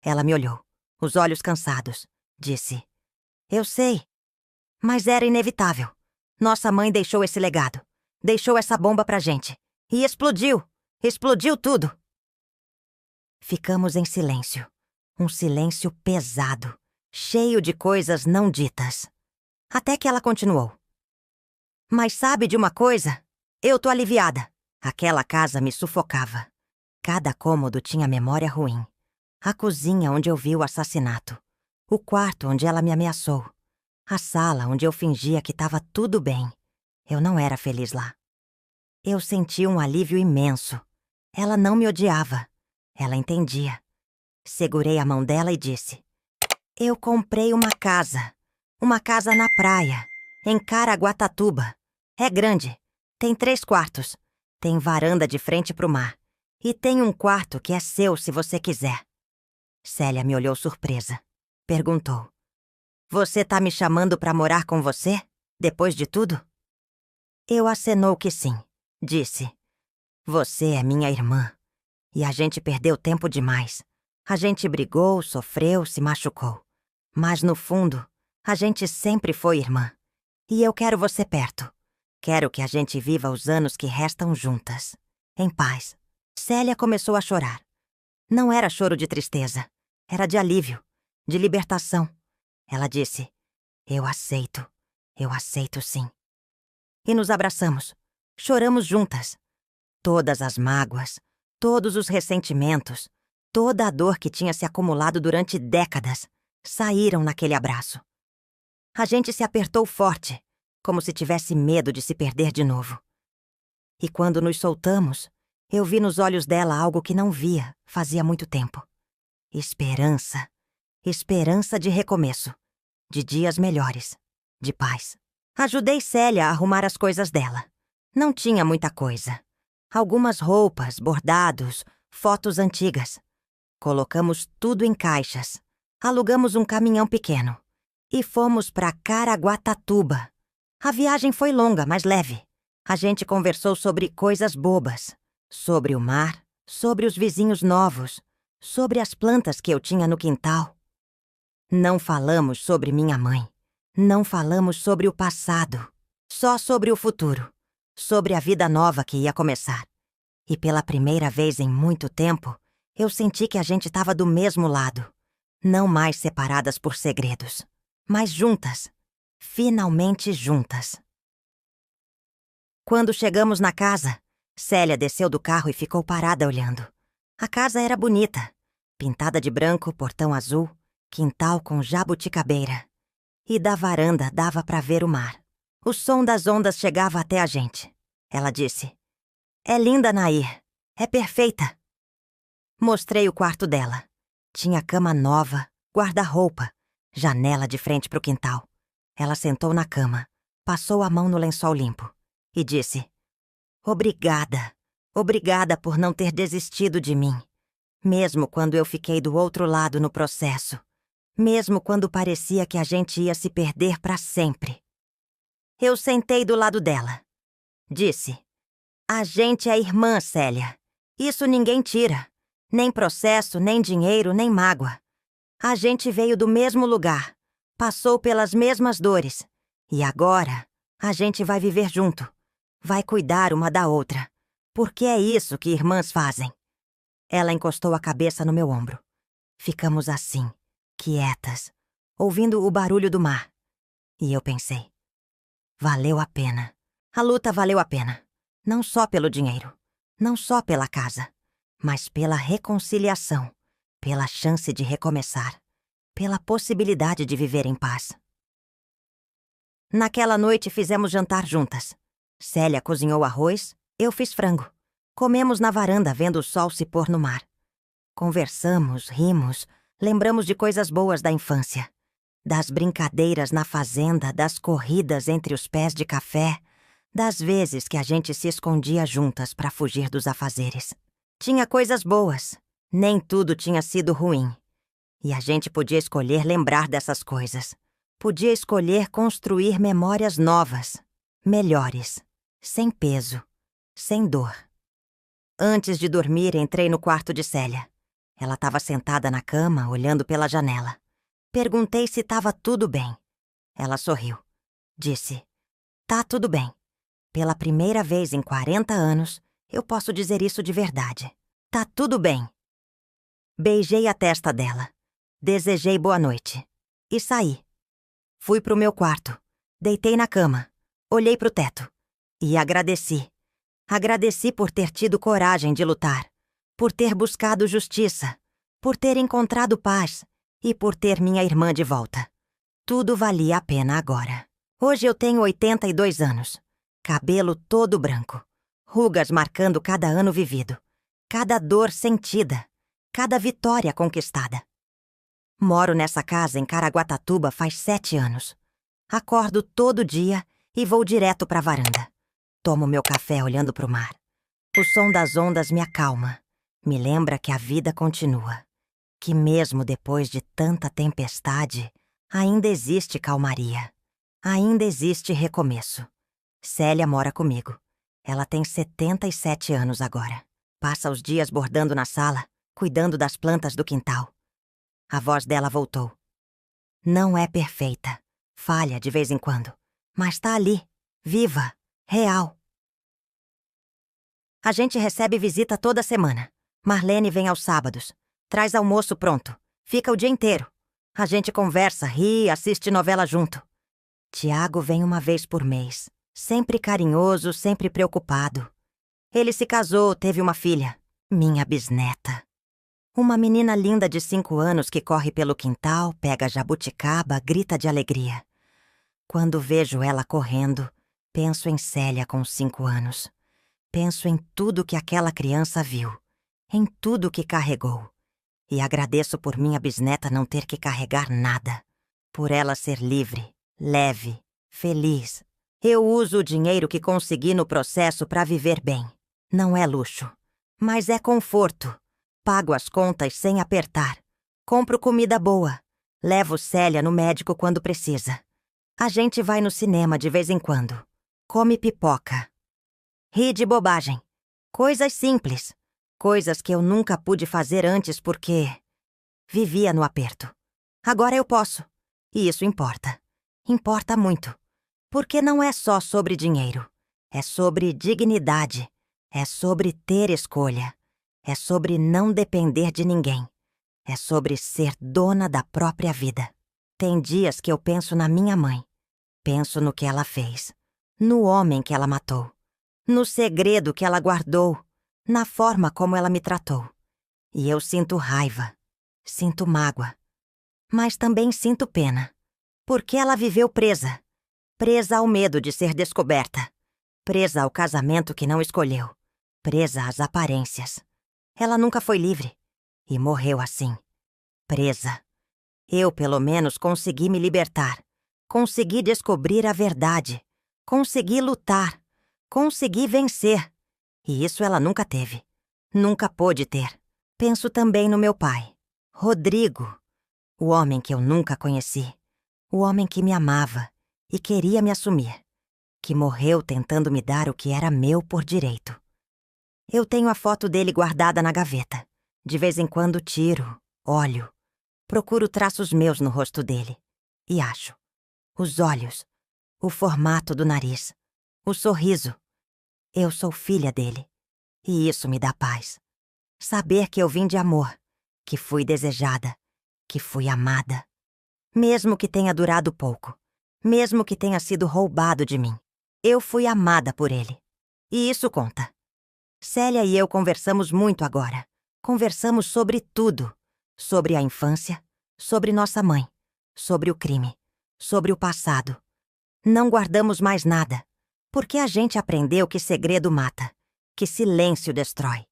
Ela me olhou, os olhos cansados. Disse: "Eu sei. Mas era inevitável. Nossa mãe deixou esse legado. Deixou essa bomba pra gente. E explodiu. Explodiu tudo." Ficamos em silêncio. Um silêncio pesado, cheio de coisas não ditas. Até que ela continuou: "Mas sabe de uma coisa? Eu tô aliviada. Aquela casa me sufocava. Cada cômodo tinha memória ruim. A cozinha onde eu vi o assassinato. O quarto onde ela me ameaçou. A sala onde eu fingia que estava tudo bem. Eu não era feliz lá. Eu senti um alívio imenso. Ela não me odiava. Ela entendia. Segurei a mão dela e disse: eu comprei uma casa. Uma casa na praia, em Caraguatatuba. É grande. Tem 3 quartos. Tem varanda de frente pro mar. E tem um quarto que é seu se você quiser. Célia me olhou surpresa. Perguntou: você tá me chamando pra morar com você? Depois de tudo? Eu acenou que sim. Disse: você é minha irmã. E a gente perdeu tempo demais. A gente brigou, sofreu, se machucou. Mas no fundo, a gente sempre foi irmã. E eu quero você perto. Quero que a gente viva os anos que restam juntas. Em paz. Célia começou a chorar. Não era choro de tristeza. Era de alívio. De libertação. Ela disse: eu aceito. Eu aceito sim. E nos abraçamos. Choramos juntas. Todas as mágoas, todos os ressentimentos, toda a dor que tinha se acumulado durante décadas saíram naquele abraço. A gente se apertou forte, como se tivesse medo de se perder de novo. E quando nos soltamos, eu vi nos olhos dela algo que não via fazia muito tempo. Esperança. Esperança de recomeço. De dias melhores. De paz. Ajudei Célia a arrumar as coisas dela. Não tinha muita coisa. Algumas roupas, bordados, fotos antigas. Colocamos tudo em caixas. Alugamos um caminhão pequeno. E fomos para Caraguatatuba. A viagem foi longa, mas leve. A gente conversou sobre coisas bobas. Sobre o mar, sobre os vizinhos novos, sobre as plantas que eu tinha no quintal. Não falamos sobre minha mãe. Não falamos sobre o passado. Só sobre o futuro. Sobre a vida nova que ia começar. E pela primeira vez em muito tempo, eu senti que a gente estava do mesmo lado. Não mais separadas por segredos, mas juntas. Finalmente juntas. Quando chegamos na casa, Célia desceu do carro e ficou parada olhando. A casa era bonita. Pintada de branco, portão azul, quintal com jabuticabeira. E da varanda dava para ver o mar. O som das ondas chegava até a gente. Ela disse: é linda, Nair. É perfeita. Mostrei o quarto dela. Tinha cama nova, guarda-roupa, janela de frente pro quintal. Ela sentou na cama, passou a mão no lençol limpo e disse: obrigada. Obrigada por não ter desistido de mim. Mesmo quando eu fiquei do outro lado no processo. Mesmo quando parecia que a gente ia se perder para sempre. Eu sentei do lado dela. Disse: a gente é irmã, Célia. Isso ninguém tira. Nem processo, nem dinheiro, nem mágoa. A gente veio do mesmo lugar. Passou pelas mesmas dores. E agora, a gente vai viver junto. Vai cuidar uma da outra. Porque é isso que irmãs fazem. Ela encostou a cabeça no meu ombro. Ficamos assim, quietas, ouvindo o barulho do mar. E eu pensei: valeu a pena. A luta valeu a pena. Não só pelo dinheiro, não só pela casa, mas pela reconciliação, pela chance de recomeçar, pela possibilidade de viver em paz. Naquela noite fizemos jantar juntas. Célia cozinhou arroz, eu fiz frango. Comemos na varanda vendo o sol se pôr no mar. Conversamos, rimos, lembramos de coisas boas da infância. Das brincadeiras na fazenda, das corridas entre os pés de café, das vezes que a gente se escondia juntas para fugir dos afazeres. Tinha coisas boas, nem tudo tinha sido ruim. E a gente podia escolher lembrar dessas coisas. Podia escolher construir memórias novas, melhores, sem peso, sem dor. Antes de dormir, entrei no quarto de Célia. Ela estava sentada na cama, olhando pela janela. Perguntei se estava tudo bem. Ela sorriu. Disse: tá tudo bem. Pela primeira vez em 40 anos, eu posso dizer isso de verdade. Tá tudo bem. Beijei a testa dela. Desejei boa noite. E saí. Fui pro meu quarto. Deitei na cama. Olhei pro teto. E agradeci. Agradeci por ter tido coragem de lutar. Por ter buscado justiça. Por ter encontrado paz. E por ter minha irmã de volta. Tudo valia a pena agora. Hoje eu tenho 82 anos. Cabelo todo branco. Rugas marcando cada ano vivido. cada dor sentida, cada vitória conquistada. Moro nessa casa em Caraguatatuba faz 7 anos. Acordo todo dia e vou direto para a varanda. Tomo meu café olhando para o mar. O som das ondas me acalma, me lembra que a vida continua, que mesmo depois de tanta tempestade, ainda existe calmaria, ainda existe recomeço. Célia mora comigo. Ela tem 77 anos agora. Passa os dias bordando na sala, cuidando das plantas do quintal. A voz dela voltou. Não é perfeita, falha de vez em quando, mas tá ali, viva, real. A gente recebe visita toda semana. Marlene vem aos sábados, traz almoço pronto, fica o dia inteiro. A gente conversa, ri, assiste novela junto. Tiago vem uma vez por mês, sempre carinhoso, sempre preocupado. Ele se casou, teve uma filha, minha bisneta. Uma menina linda de 5 anos que corre pelo quintal, pega jabuticaba, grita de alegria. Quando vejo ela correndo, penso em Célia com 5 anos. Penso em tudo que aquela criança viu, em tudo que carregou. E agradeço por minha bisneta não ter que carregar nada. Por ela ser livre, leve, feliz. Eu uso o dinheiro que consegui no processo para viver bem. Não é luxo, mas é conforto. Pago as contas sem apertar. Compro comida boa. Levo Célia no médico quando precisa. A gente vai no cinema de vez em quando. Come pipoca. Ri de bobagem. Coisas simples. Coisas que eu nunca pude fazer antes porque vivia no aperto. Agora eu posso. E isso importa. Importa muito. Porque não é só sobre dinheiro. É sobre dignidade. É sobre ter escolha. É sobre não depender de ninguém. É sobre ser dona da própria vida. Tem dias que eu penso na minha mãe. Penso no que ela fez. No homem que ela matou. No segredo que ela guardou, na forma como ela me tratou. E eu sinto raiva, sinto mágoa, mas também sinto pena, porque ela viveu presa, presa ao medo de ser descoberta, presa ao casamento que não escolheu, presa às aparências. Ela nunca foi livre e morreu assim, presa. Eu, pelo menos, consegui me libertar, consegui descobrir a verdade, consegui lutar. Consegui vencer. E isso ela nunca teve. Nunca pôde ter. Penso também no meu pai, Rodrigo. O homem que eu nunca conheci. O homem que me amava e queria me assumir. Que morreu tentando me dar o que era meu por direito. Eu tenho a foto dele guardada na gaveta. De vez em quando tiro, olho. Procuro traços meus no rosto dele. E acho. Os olhos. O formato do nariz. O sorriso. Eu sou filha dele. E isso me dá paz. Saber que eu vim de amor, que fui desejada, que fui amada. Mesmo que tenha durado pouco, mesmo que tenha sido roubado de mim, eu fui amada por ele. E isso conta. Célia e eu conversamos muito agora. Conversamos sobre tudo. Sobre a infância, sobre nossa mãe, sobre o crime, sobre o passado. Não guardamos mais nada. Porque a gente aprendeu que segredo mata, que silêncio destrói,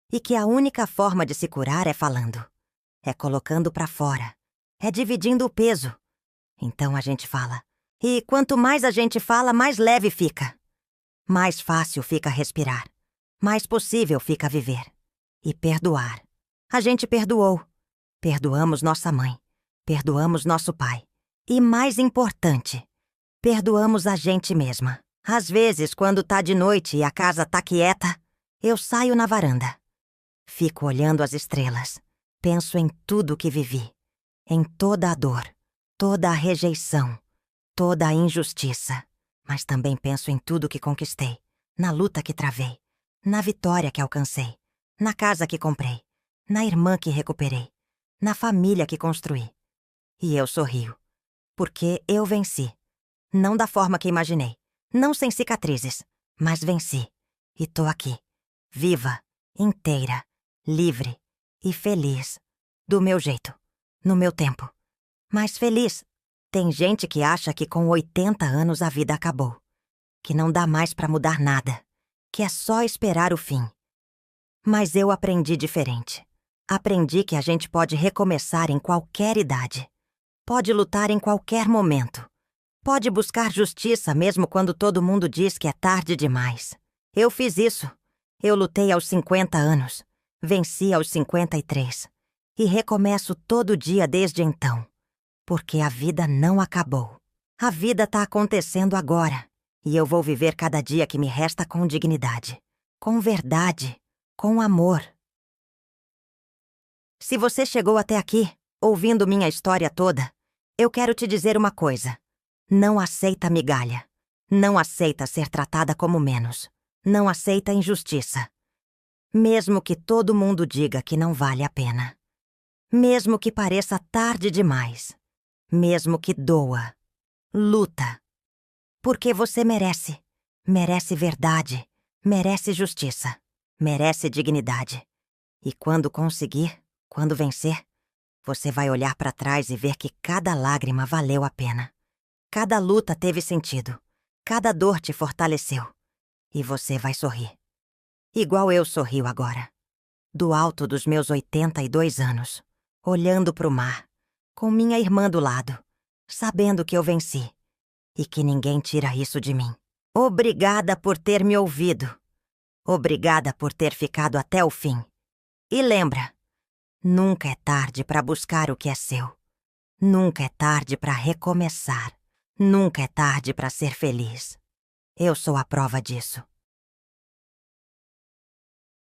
e que a única forma de se curar é falando, é colocando pra fora, é dividindo o peso. Então a gente fala. E quanto mais a gente fala, mais leve fica. Mais fácil fica respirar, mais possível fica viver. E perdoar. A gente perdoou. Perdoamos nossa mãe, perdoamos nosso pai. E mais importante, perdoamos a gente mesma. Às vezes, quando tá de noite e a casa tá quieta, eu saio na varanda. Fico olhando as estrelas. Penso em tudo que vivi. Em toda a dor, toda a rejeição, toda a injustiça. Mas também penso em tudo que conquistei. Na luta que travei. Na vitória que alcancei. Na casa que comprei. Na irmã que recuperei. Na família que construí. E eu sorrio. Porque eu venci. Não da forma que imaginei. Não sem cicatrizes, mas venci. E tô aqui, viva, inteira, livre e feliz. Do meu jeito, no meu tempo. Mas feliz. Tem gente que acha que com 80 anos a vida acabou. Que não dá mais pra mudar nada. Que é só esperar o fim. Mas eu aprendi diferente. Aprendi que a gente pode recomeçar em qualquer idade. Pode lutar em qualquer momento. Pode buscar justiça mesmo quando todo mundo diz que é tarde demais. Eu fiz isso. Eu lutei aos 50 anos. Venci aos 53. E recomeço todo dia desde então. Porque a vida não acabou. A vida tá acontecendo agora. E eu vou viver cada dia que me resta com dignidade. Com verdade. Com amor. Se você chegou até aqui, ouvindo minha história toda, eu quero te dizer uma coisa. Não aceita migalha. Não aceita ser tratada como menos. Não aceita injustiça. Mesmo que todo mundo diga que não vale a pena. Mesmo que pareça tarde demais. Mesmo que doa. Luta. Porque você merece. Merece verdade. Merece justiça. Merece dignidade. E quando conseguir, quando vencer, você vai olhar para trás e ver que cada lágrima valeu a pena. Cada luta teve sentido. Cada dor te fortaleceu. E você vai sorrir. Igual eu sorrio agora. Do alto dos meus 82 anos. Olhando pro mar. Com minha irmã do lado. Sabendo que eu venci. E que ninguém tira isso de mim. Obrigada por ter me ouvido. Obrigada por ter ficado até o fim. E lembra, nunca é tarde para buscar o que é seu. Nunca é tarde para recomeçar. Nunca é tarde para ser feliz. Eu sou a prova disso.